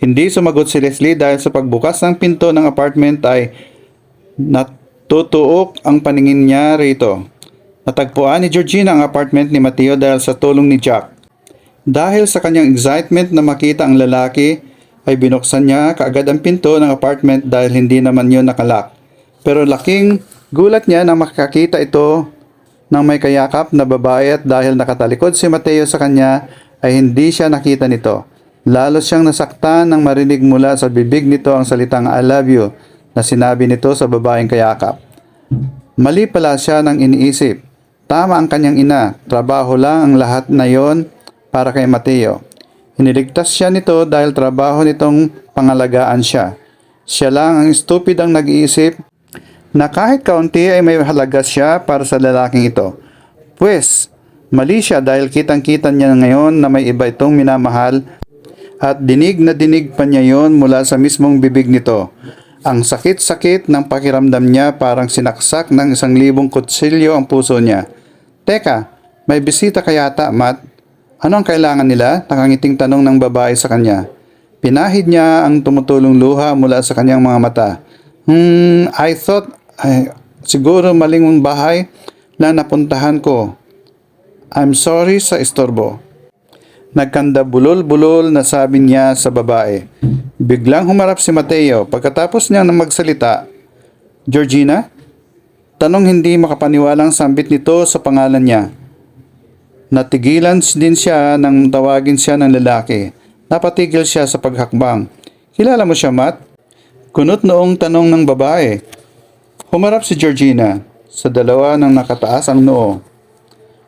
Hindi sumagot si Leslie dahil sa pagbukas ng pinto ng apartment ay natutuok ang paningin niya rito. Natagpuan ni Georgina ang apartment ni Mateo dahil sa tulong ni Jack. Dahil sa kanyang excitement na makita ang lalaki, ay binuksan niya kaagad ang pinto ng apartment dahil hindi naman yun nakalak. Pero laking gulat niya na makakita ito ng may kayakap na babae at dahil nakatalikod si Mateo sa kanya ay hindi siya nakita nito. Lalo siyang nasaktan nang marinig mula sa bibig nito ang salitang I love you na sinabi nito sa babaeng kayakap. Mali pala siya nang iniisip. Tama ang kanyang ina, trabaho lang ang lahat na yon para kay Mateo. Iniligtas siya nito dahil trabaho nitong pangalagaan siya. Siya lang ang stupid ang nag-iisip na kahit kaunti ay may halaga siya para sa lalaking ito. Pwes, mali siya dahil kitang-kita niya ngayon na may iba itong minamahal at dinig na dinig pa niya yon mula sa mismong bibig nito. Ang sakit-sakit ng pakiramdam niya parang sinaksak ng 1,000 kutsilyo ang puso niya. Teka, may bisita ka yata, Matt? Ano ang kailangan nila? Nakangiting tanong ng babae sa kanya. Pinahid niya ang tumutulong luha mula sa kanyang mga mata. I thought, siguro maling bahay na napuntahan ko. I'm sorry sa istorbo. Nagkanda bulol-bulol na sabi niya sa babae. Biglang humarap si Mateo pagkatapos niya magsalita. Georgina? Tanong hindi makapaniwalang sambit nito sa pangalan niya. Natigilan din siya nang tawagin siya ng lalaki. Napatigil siya sa paghakbang. Kilala mo siya, Matt? Kunot noong tanong ng babae. Humarap si Georgina sa dalawa ng nakataas ang noo.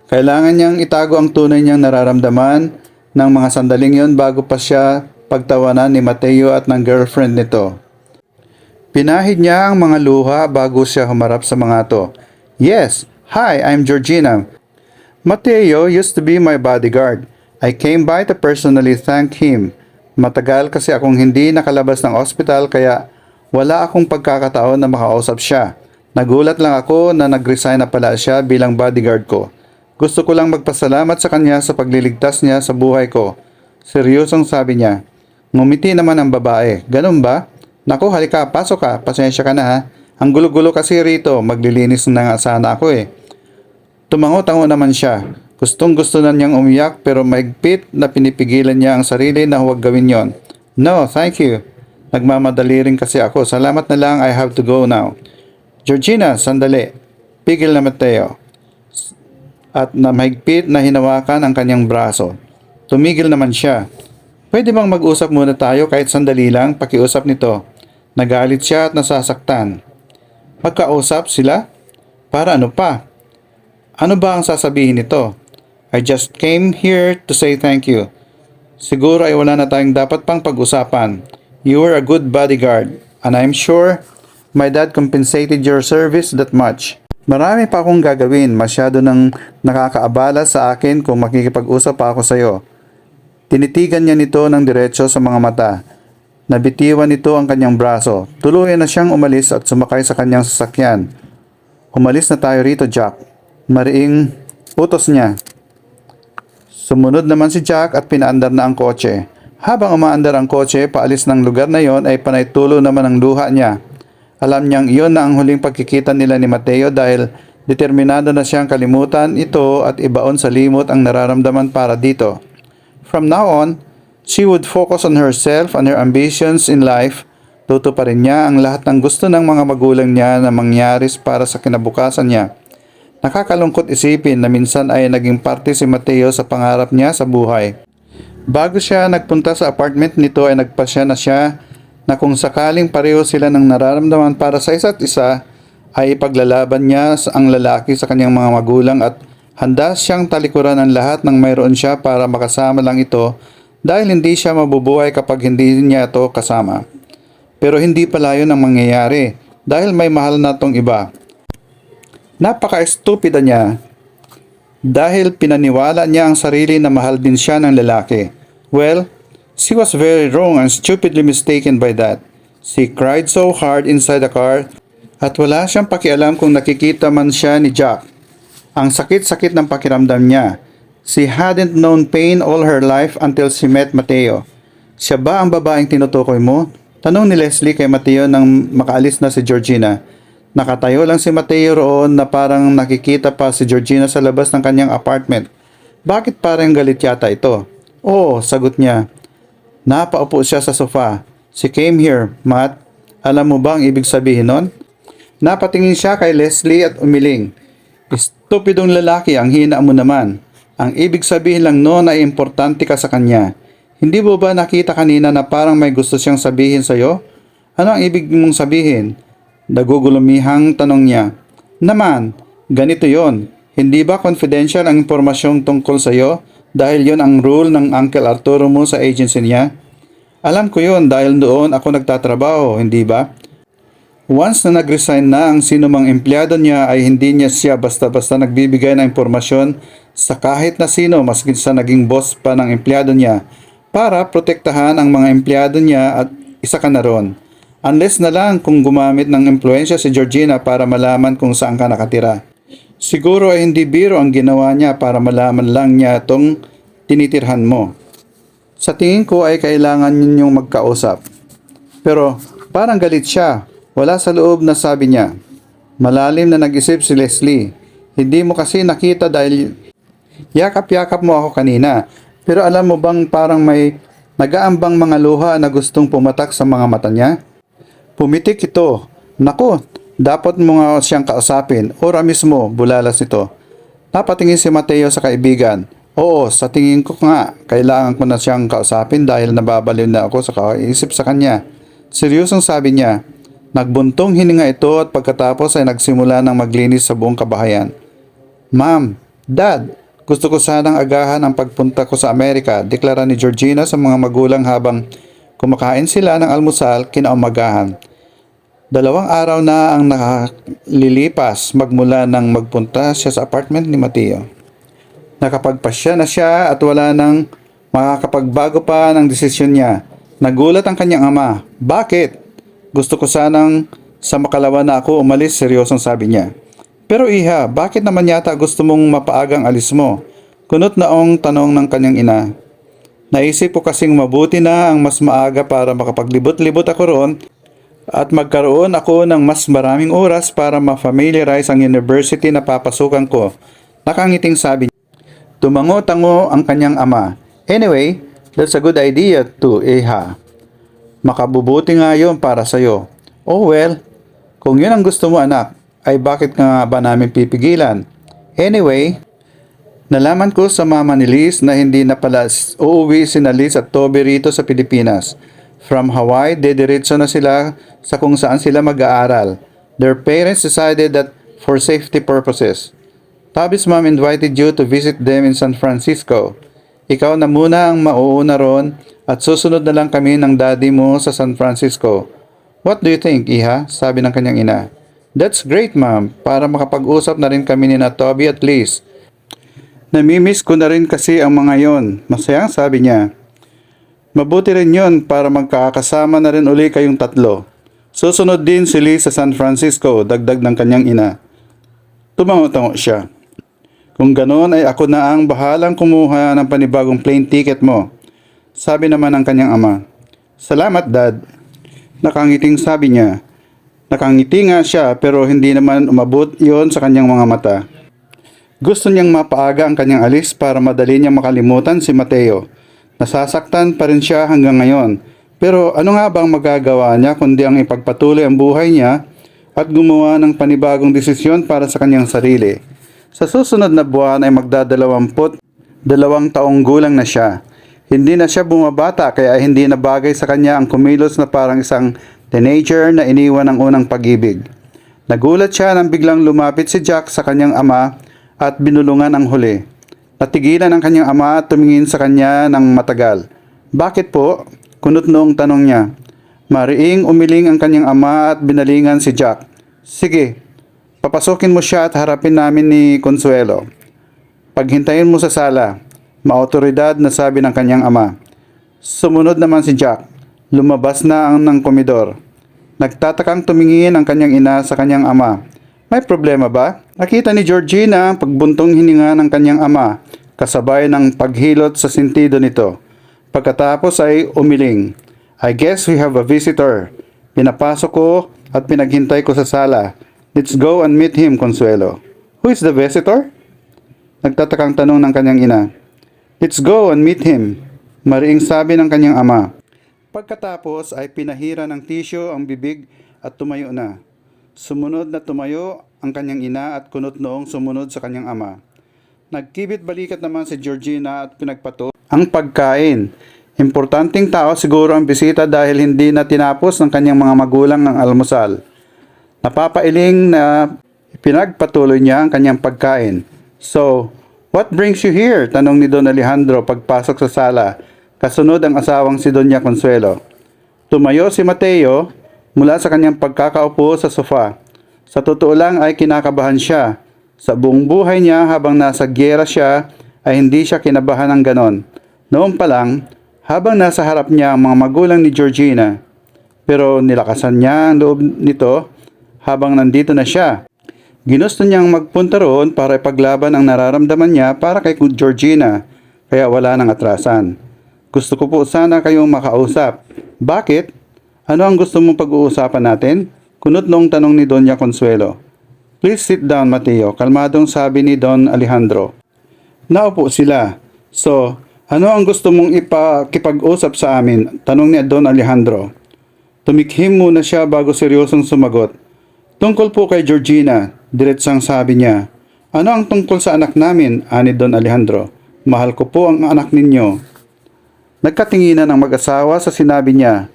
Kailangan niyang itago ang tunay niyang nararamdaman ng mga sandaling yon bago pa siya pagtawanan ni Mateo at ng girlfriend nito. Pinahid niya ang mga luha bago siya humarap sa mga to. Yes, hi, I'm Georgina. Mateo used to be my bodyguard. I came by to personally thank him. Matagal kasi akong hindi nakalabas ng ospital kaya wala akong pagkakataon na makausap siya. Nagulat lang ako na nag-resign na pala siya bilang bodyguard ko. Gusto ko lang magpasalamat sa kanya sa pagliligtas niya sa buhay ko. Seryosong sabi niya. Ngumiti naman ang babae. Ganun ba? Naku, halika, pasok ka. Pasensya ka na ha. Ang gulo-gulo kasi rito. Maglilinis na nga sana ako eh. Tumango-tango naman siya. Gustong-gusto na niyang umiyak pero mahigpit na pinipigilan niya ang sarili na huwag gawin yon. No, thank you. Nagmamadali rin kasi ako. Salamat na lang, I have to go now. Georgina, sandali. Pigil na Mateo. At na mahigpit na hinawakan ang kanyang braso. Tumigil naman siya. Pwede bang mag-usap muna tayo kahit sandali lang? Pakiusap nito. Nagalit siya at nasasaktan. Magkausap sila? Para ano pa? Ano ba ang sasabihin nito? I just came here to say thank you. Siguro ay wala na tayong dapat pang pag-usapan. You were a good bodyguard and I'm sure my dad compensated your service that much. Marami pa akong gagawin, masyado nang nakakaabala sa akin kung makikipag-usap pa ako sa iyo. Tinitigan niya nito ng diretso sa mga mata. Nabitiwan nito ang kanyang braso. Tuluyan na siyang umalis at sumakay sa kanyang sasakyan. Umalis na tayo rito, Jack. Mariing utos niya. Sumunod naman si Jack at pinaandar na ang kotse. Habang umaandar ang kotse, paalis ng lugar na yon ay panay tulo naman ang luha niya. Alam niyang iyon na ang huling pagkikita nila ni Mateo dahil determinado na siyang kalimutan ito at ibaon sa limot ang nararamdaman para dito. From now on, she would focus on herself and her ambitions in life. Tutuparin niya ang lahat ng gusto ng mga magulang niya na mangyari para sa kinabukasan niya. Nakakalungkot isipin na minsan ay naging parte si Mateo sa pangarap niya sa buhay. Bago siya nagpunta sa apartment nito ay nagpasya na siya na kung sakaling pareho sila ng nararamdaman para sa isa't isa, ay ipaglalaban niya ang lalaki sa kanyang mga magulang at handa siyang talikuran ang lahat ng mayroon siya para makasama lang ito dahil hindi siya mabubuhay kapag hindi niya ito kasama. Pero hindi pala yun ang mangyayari dahil may mahal na tong iba. Napaka-estupida niya dahil pinaniwala niya ang sarili na mahal din siya ng lalaki. Well, she was very wrong and stupidly mistaken by that. She cried so hard inside the car at wala siyang pakialam kung nakikita man siya ni Jack. Ang sakit-sakit ng pakiramdam niya. She hadn't known pain all her life until she met Mateo. Siya ba ang babaeng tinutukoy mo? Tanong ni Leslie kay Mateo nang makaalis na si Georgina. Nakatayo lang si Mateo roon na parang nakikita pa si Georgina sa labas ng kanyang apartment. Bakit parang galit yata ito? Oo, sagot niya. Napaupo siya sa sofa. She came here, Matt. Alam mo ba ang ibig sabihin nun? Napatingin siya kay Leslie at umiling. Estupidong lalaki, ang hina mo naman. Ang ibig sabihin lang noon ay importante ka sa kanya. Hindi mo ba nakita kanina na parang may gusto siyang sabihin sa'yo? Ano ang ibig mong sabihin? Nagugulumihang tanong niya. Naman, ganito yon. Hindi ba confidential ang impormasyong tungkol sa'yo? Dahil yon ang rule ng Uncle Arturo mo sa agency niya? Alam ko yun dahil doon ako nagtatrabaho, hindi ba? Once na nag-resign na ang sinumang empleyado niya ay hindi niya siya basta-basta nagbibigay ng impormasyon sa kahit na sino maski sa naging boss pa ng empleyado niya para protektahan ang mga empleyado niya at isa ka na ron. Unless na lang kung gumamit ng impluensya si Georgina para malaman kung saan ka nakatira. Siguro ay hindi biro ang ginawa niya para malaman lang niya itong tinitirhan mo. Sa tingin ko ay kailangan ninyong magkausap. Pero parang galit siya. Wala sa loob na sabi niya. Malalim na nag-isip si Leslie. Hindi mo kasi nakita dahil yakap-yakap mo ako kanina. Pero alam mo bang parang may nagaambang mga luha na gustong pumatak sa mga mata niya? Pumitik ito. Nako, dapat mo nga siyang kausapin. Ora mismo, bulalas ito. Napatingin si Mateo sa kaibigan. Oo, sa tingin ko nga, kailangan ko na siyang kausapin dahil nababaliw na ako sa kaisip sa kanya. Seryosong sabi niya. Nagbuntong hininga ito at pagkatapos ay nagsimula ng maglinis sa buong kabahayan. Ma'am, Dad, gusto ko sanang agahan ang pagpunta ko sa Amerika, deklara ni Georgina sa mga magulang habang kumakain sila ng almusal kinaumagahan. 2 araw na ang nakalilipas magmula nang magpunta siya sa apartment ni Mateo. Nakapagpasya na siya at wala nang makakapagbago pa ng desisyon niya. Nagulat ang kanyang ama. Bakit? Gusto ko sanang sa makalawa na ako umalis, seryosong sabi niya. Pero iha, bakit naman yata gusto mong mapaagang alis mo? Kunot naong tanong ng kanyang ina. Naisip ko kasing mabuti na ang mas maaga para makapaglibot-libot ako roon at magkaroon ako ng mas maraming oras para ma-familiarize ang university na papasukan ko. Nakangiting sabi niya. Tumango-tango ang kanyang ama. Anyway, that's a good idea too, iha. Makabubuti nga yun para sa'yo. Oh well, kung yun ang gusto mo anak, ay bakit nga ba namin pipigilan? Anyway, nalaman ko sa mama ni Liz na hindi na pala uuwi sina Liz at Toby rito sa Pilipinas. From Hawaii, dediretso na sila sa kung saan sila mag-aaral. Their parents decided that for safety purposes. Toby's mom invited you to visit them in San Francisco. Ikaw na muna ang mauuna ron at susunod na lang kami ng daddy mo sa San Francisco. What do you think, iha? Sabi ng kanyang ina. That's great, ma'am. Para makapag-usap na rin kami ni na Toby at Liz. Namimiss ko na rin kasi ang mga yon. Masayang sabi niya. Mabuti rin yon para magkakasama na rin uli kayong tatlo. Susunod din si Liz sa San Francisco, dagdag ng kanyang ina. Tumango-tango siya. Kung ganoon ay ako na ang bahalang kumuha ng panibagong plane ticket mo. Sabi naman ng kanyang ama. Salamat, Dad. Nakangiting sabi niya. Nakangiti nga siya pero hindi naman umabot yon sa kanyang mga mata. Gusto niyang mapaaga ang kanyang alis para madali niyang makalimutan si Mateo. Nasasaktan pa rin siya hanggang ngayon. Pero ano nga bang magagawa niya kundi ang ipagpatuloy ang buhay niya at gumawa ng panibagong desisyon para sa kanyang sarili. Sa susunod na buwan ay magdadalawamput 2 taong gulang na siya. Hindi na siya bumabata kaya hindi na bagay sa kanya ang kumilos na parang isang teenager na iniwan ng unang pag-ibig. Nagulat siya nang biglang lumapit si Jack sa kanyang ama at binulungan ang huli. Natigilan ang kanyang ama at tumingin sa kanya ng matagal. Bakit po? Kunot noong tanong niya. Mariing umiling ang kanyang ama at binalingan si Jack. Sige, papasukin mo siya at harapin namin ni Consuelo. Paghintayin mo sa sala, maotoridad na sabi ng kanyang ama. Sumunod naman si Jack. Lumabas na ang ng komedor. Nagtatakang tumingin ang kanyang ina sa kanyang ama. May problema ba? Nakita ni Georgina ang pagbuntong hininga ng kanyang ama, kasabay ng paghilot sa sentido nito. Pagkatapos ay umiling. I guess we have a visitor. Pinapasok ko at pinaghintay ko sa sala. Let's go and meet him, Consuelo. Who is the visitor? Nagtatakang tanong ng kanyang ina. Let's go and meet him, mariing sabi ng kanyang ama. Pagkatapos ay pinahira ng tisyo ang bibig at tumayo na. Sumunod na tumayo ang kanyang ina at kunot noong sumunod sa kanyang ama. Nagkibit balikat naman si Georgina at pinagpato ang pagkain. Importanteng tao siguro ang bisita dahil hindi na tinapos ng kanyang mga magulang ang almusal. Napapailing na pinagpatuloy niya ang kanyang pagkain. So, what brings you here? Tanong ni Don Alejandro pagpasok sa sala. Kasunod ang asawang si Doña Consuelo. Tumayo si Mateo mula sa kanyang pagkakaupo sa sofa. Sa totoo lang ay kinakabahan siya. Sa buong buhay niya habang nasa gyera siya ay hindi siya kinabahan ng ganon. Noon pa lang, habang nasa harap niya ang mga magulang ni Georgina. Pero nilakasan niya ang loob nito habang nandito na siya. Ginusto niyang magpunta roon para ipaglaban ang nararamdaman niya para kay Georgina, kaya wala nang atrasan. Gusto ko po sana kayong makausap. Bakit? Ano ang gusto mong pag-uusapan natin? Kunot noong tanong ni Doña Consuelo. Please sit down, Mateo. Kalmadong sabi ni Don Alejandro. Naupo sila. So, ano ang gusto mong ipakipag-usap sa amin? Tanong ni Don Alejandro. Tumikhim muna siya bago seryosong sumagot. Tungkol po kay Georgina, diretsang sabi niya. Ano ang tungkol sa anak namin? Ani Don Alejandro. Mahal ko po ang anak ninyo. Nagkatinginan ang mag-asawa sa sinabi niya.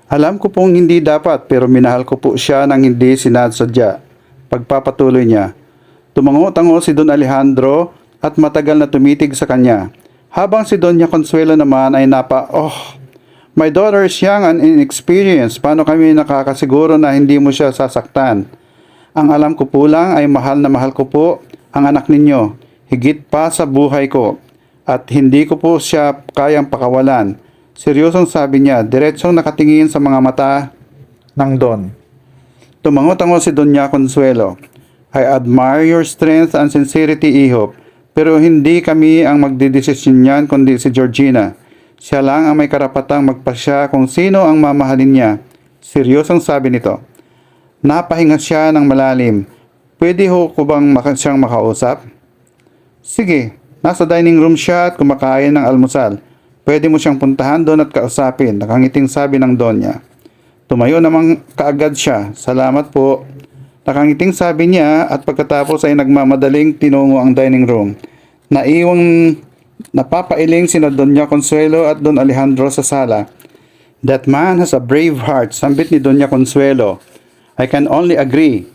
Alam ko pong hindi dapat pero minahal ko po siya nang hindi sinasadya. Pagpapatuloy niya. Tumango-tango si Don Alejandro at matagal na tumitig sa kanya. Habang si Doña Consuelo naman ay my daughter is young and inexperienced. Paano kami nakakasiguro na hindi mo siya sasaktan? Ang alam ko po lang ay mahal na mahal ko po ang anak ninyo. Higit pa sa buhay ko. At hindi ko po siya kayang pakawalan. Seryosong sabi niya, diretsong nakatingin sa mga mata ng Don. Tumango-tango si Doña Consuelo. I admire your strength and sincerity, iho. Pero hindi kami ang magdidesisyon niyan kundi si Georgina. Siya lang ang may karapatang magpasya kung sino ang mamahalin niya. Seryosong sabi nito. Napahinga siya ng malalim. Pwede ho ko bang siyang makausap? Sige. Nasa dining room siya at kumakain ng almusal. Pwede mo siyang puntahan doon at kausapin. Nakangiting sabi ng Donya. Tumayo namang kaagad siya. Salamat po. Nakangiting sabi niya at pagkatapos ay nagmamadaling tinungo ang dining room. Naiwang napapailing sina Doña Consuelo at Don Alejandro sa sala. That man has a brave heart, sambit ni Doña Consuelo. I can only agree.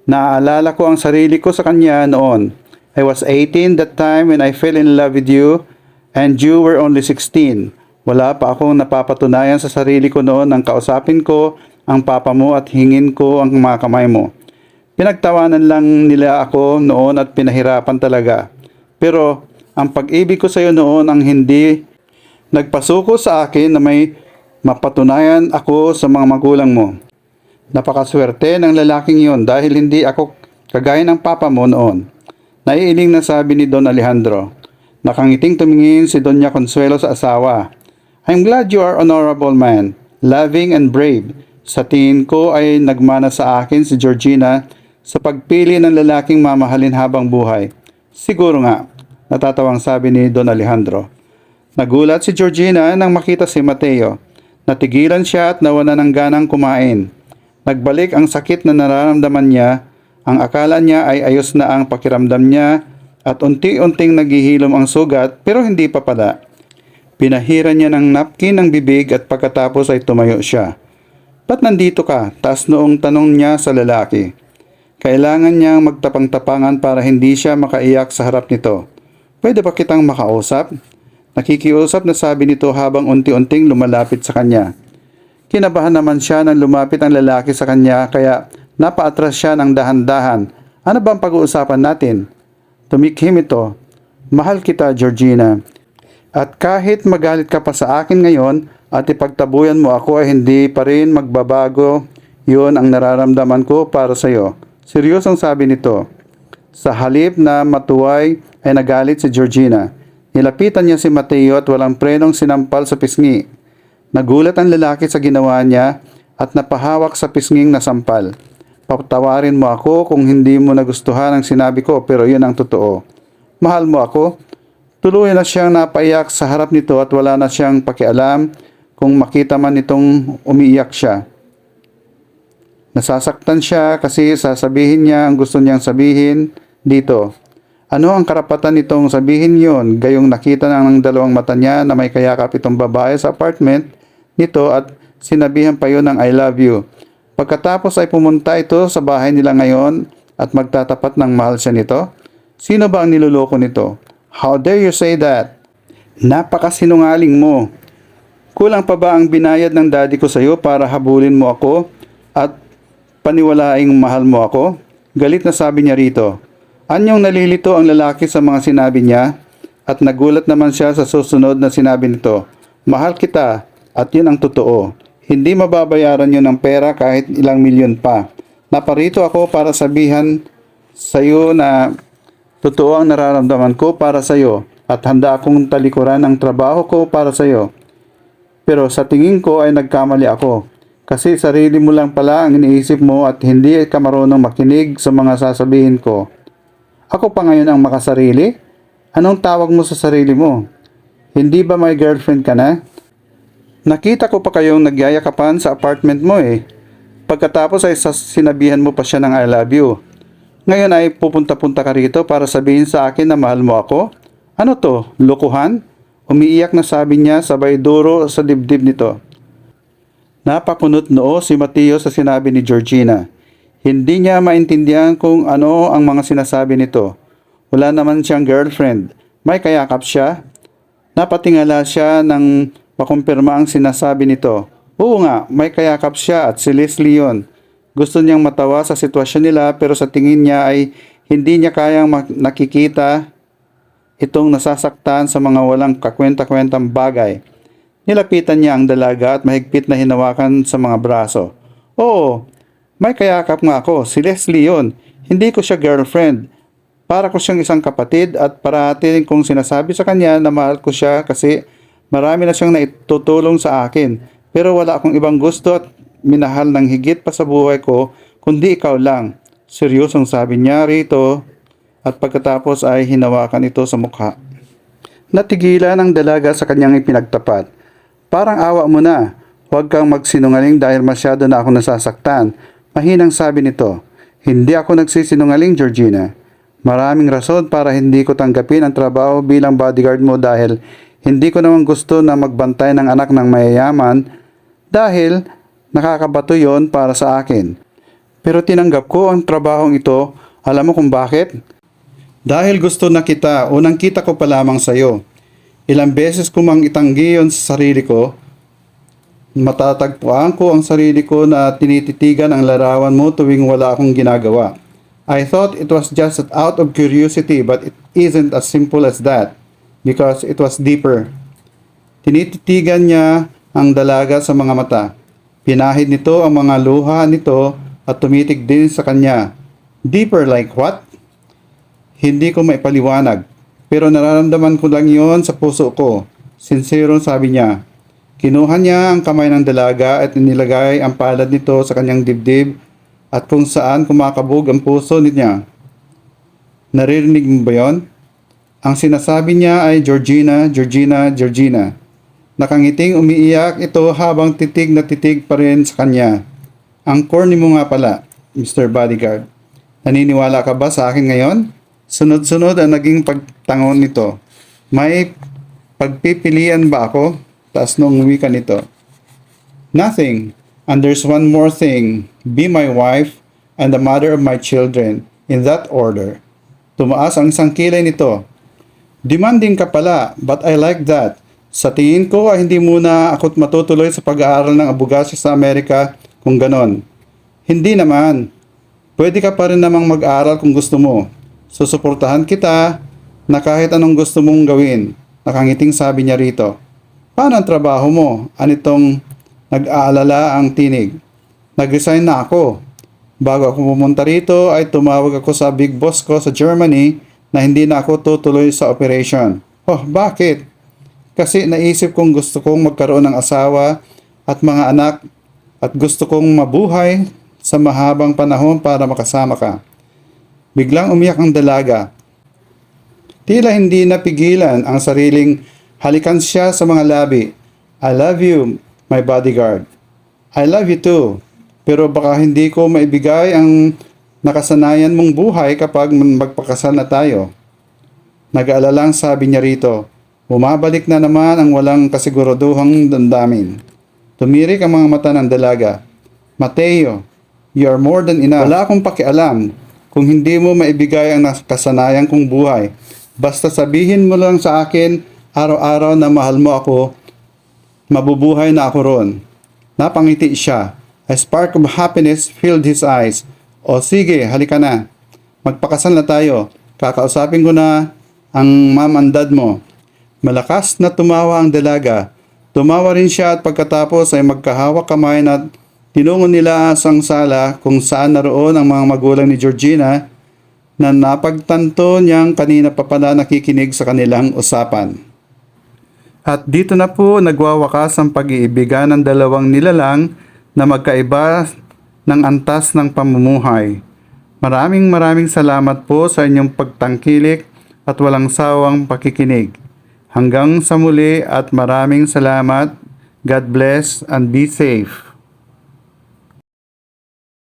Naaalala ko ang sarili ko sa kanya noon. I was 18 that time when I fell in love with you and you were only 16. Wala pa akong napapatunayan sa sarili ko noon nang kausapin ko ang papa mo at hingin ko ang mga kamay mo. Pinagtawanan lang nila ako noon at pinahirapan talaga. Pero ang pag-ibig ko sa iyo noon ang hindi nagpasuko sa akin na may mapatunayan ako sa mga magulang mo. Napakaswerte ng lalaking yon dahil hindi ako kagaya ng papa mo noon. Naiiling na sabi ni Don Alejandro. Nakangiting tumingin si Doña Consuelo sa asawa. I'm glad you are honorable man, loving and brave. Sa tingin ko ay nagmana sa akin si Georgina sa pagpili ng lalaking mamahalin habang buhay. Siguro nga, natatawang sabi ni Don Alejandro. Nagulat si Georgina nang makita si Mateo. Natigilan siya at nawala ng ganang kumain. Nagbalik ang sakit na nararamdaman niya. Ang akala niya ay ayos na ang pakiramdam niya at unti-unting naghihilom ang sugat pero hindi pa pala. Pinahiran niya ng napkin ng bibig at pagkatapos ay tumayo siya. Ba't nandito ka? Taas noong tanong niya sa lalaki. Kailangan niyang magtapang-tapangan para hindi siya makaiyak sa harap nito. Pwede ba kitang makausap? Nakikiusap na sabi nito habang unti-unting lumalapit sa kanya. Kinabahan naman siya nang lumapit ang lalaki sa kanya kaya napaatras siya ng dahan-dahan. Ano ba ang pag-uusapan natin? Tumikhim ito. Mahal kita, Georgina. At kahit magalit ka pa sa akin ngayon at ipagtabuyan mo ako ay hindi pa rin magbabago. Yun ang nararamdaman ko para sa iyo. Seryosong sabi nito. Sa halip na matuway ay nagalit si Georgina. Nilapitan niya si Mateo at walang prenong sinampal sa pisngi. Nagulat ang lalaki sa ginawa niya at napahawak sa pisnging nasampal. Patawarin mo ako kung hindi mo nagustuhan ang sinabi ko pero yun ang totoo. Mahal mo ako? Tuluyan na siyang napaiyak sa harap nito at wala na siyang pakialam kung makita man itong umiiyak siya. Nasasaktan siya kasi sasabihin niya ang gusto niyang sabihin dito. Ano ang karapatan nitong sabihin yon? Gayong nakita ng dalawang mata niya na may kayakap itong babae sa apartment nito at sinabihan pa yun ng I love you. Pagkatapos ay pumunta ito sa bahay nila ngayon at magtatapat ng mahal siya nito. Sino ba ang niloloko nito? How dare you say that? Napakasinungaling mo. Kulang pa ba ang binayad ng daddy ko sa'yo para habulin mo ako at paniwalaing mahal mo ako? Galit na sabi niya rito. Anyong nalilito ang lalaki sa mga sinabi niya at nagulat naman siya sa susunod na sinabi nito. Mahal kita at yun ang totoo. Hindi mababayaran yun ng pera kahit ilang milyon pa. Naparito ako para sabihan sa iyo na totoo ang nararamdaman ko para sa iyo at handa akong talikuran ang trabaho ko para sa iyo. Pero sa tingin ko ay nagkamali ako. Kasi sarili mo lang pala ang iniisip mo at hindi ka marunong makinig sa mga sasabihin ko. Ako pa ngayon ang makasarili? Anong tawag mo sa sarili mo? Hindi ba may girlfriend ka na? Nakita ko pa kayong nagyayakapan sa apartment mo eh. Pagkatapos ay sinabihan mo pa siya ng I love you. Ngayon ay pupunta-punta ka rito para sabihin sa akin na mahal mo ako? Ano to? Lokohan? Umiiyak na sabi niya sabay duro sa dibdib nito. Napakunot noo si Mateo sa sinabi ni Georgina. Hindi niya maintindihan kung ano ang mga sinasabi nito. Wala naman siyang girlfriend. May kayakap siya. Napatingala siya nang makumpirma ang sinasabi nito. Oo nga, may kayakap siya at si Leslie yun. Gusto niyang matawa sa sitwasyon nila pero sa tingin niya ay hindi niya kayang nakikita itong nasasaktan sa mga walang kakwenta-kwentang bagay. Nilapitan niya ang dalaga at mahigpit na hinawakan sa mga braso. Oo, may kayakap nga ako. Si Leslie yun. Hindi ko siya girlfriend. Para ko siyang isang kapatid at parati kong sinasabi sa kanya na mahal ko siya kasi marami na siyang naitutulong sa akin. Pero wala akong ibang gusto at minahal ng higit pa sa buhay ko kundi ikaw lang. Seryosong sabi niya rito at pagkatapos ay hinawakan ito sa mukha. Natigilan ang dalaga sa kanyang ipinagtapat. Parang awa mo na. Huwag kang magsinungaling dahil masyado na ako nasasaktan. Mahinang sabi nito. Hindi ako nagsisinungaling, Georgina. Maraming rason para hindi ko tanggapin ang trabaho bilang bodyguard mo dahil hindi ko naman gusto na magbantay ng anak ng mayayaman dahil nakakabato yon para sa akin. Pero tinanggap ko ang trabahong ito. Alam mo kung bakit? Dahil gusto na kita, unang kita ko pa lamang sa iyo. Ilang beses ko mang itanggi yon sa sarili ko. Matatagpuan ko ang sarili ko na tinititigan ang larawan mo tuwing wala akong ginagawa. I thought it was just out of curiosity but it isn't as simple as that because it was deeper. Tinititigan niya ang dalaga sa mga mata. Pinahid nito ang mga luha nito at tumitig din sa kanya. Deeper like what? Hindi ko maipaliwanag. Pero nararamdaman ko lang yon sa puso ko. Sincerong sabi niya. Kinuha niya ang kamay ng dalaga at inilagay ang palad nito sa kanyang dibdib at kung saan kumakabog ang puso niya. Naririnig mo ba yon? Ang sinasabi niya ay Georgina, Georgina, Georgina. Nakangiting umiiyak ito habang titig na titig pa rin sa kanya. Ang corny mo nga pala, Mr. Bodyguard. Naniniwala ka ba sa akin ngayon? Sunod-sunod ang naging pagtangon nito. May pagpipilian ba ako? Taas nung wika nito. Nothing. And there's one more thing. Be my wife and the mother of my children. In that order. Tumaas ang isang kilay nito. Demanding ka pala, but I like that. Sa tingin ko ay hindi muna ako't matutuloy sa pag-aaral ng abogasya sa Amerika kung ganon. Hindi naman. Pwede ka pa rin namang mag-aaral kung gusto mo. Susuportahan kita na kahit anong gusto mong gawin. Nakangiting sabi niya rito. Paano ang trabaho mo? Anitong nag-aalala ang tinig. Nag-resign na ako. Bago ako pumunta rito ay tumawag ako sa big boss ko sa Germany na hindi na ako tutuloy sa operation. Oh, bakit? Kasi naisip kong gusto kong magkaroon ng asawa at mga anak at gusto kong mabuhay sa mahabang panahon para makasama ka. Biglang umiyak ang dalaga. Tila hindi napigilan ang sariling halikan siya sa mga labi. I love you, my bodyguard. I love you too. Pero baka hindi ko maibigay ang nakasanayan mong buhay kapag magpakasal na tayo. Nag-aalalang sabi niya rito. Bumabalik na naman ang walang kasiguraduhang damdamin. Tumirik ang mga mata ng dalaga. Mateo, you are more than enough. Wala akong pakialam kung hindi mo maibigay ang nakasanayan kong buhay. Basta sabihin mo lang sa akin Araw-araw na mahal mo ako, mabubuhay na ako ron. Napangiti siya. A spark of happiness filled his eyes. O sige, halika na. Magpakasal na tayo. Kakausapin ko na ang mom and dad mo. Malakas na tumawa ang dalaga. Tumawa rin siya at pagkatapos ay magkahawak kamay na tinungo nila sa sala kung saan naroon ang mga magulang ni Georgina na napagtanto niyang kanina pa pala nakikinig sa kanilang usapan. At dito na po nagwawakas ang pag-iibigan ng dalawang nilalang na magkaiba ng antas ng pamumuhay. Maraming salamat po sa inyong pagtangkilik at walang sawang pakikinig. Hanggang sa muli at maraming salamat. God bless and be safe.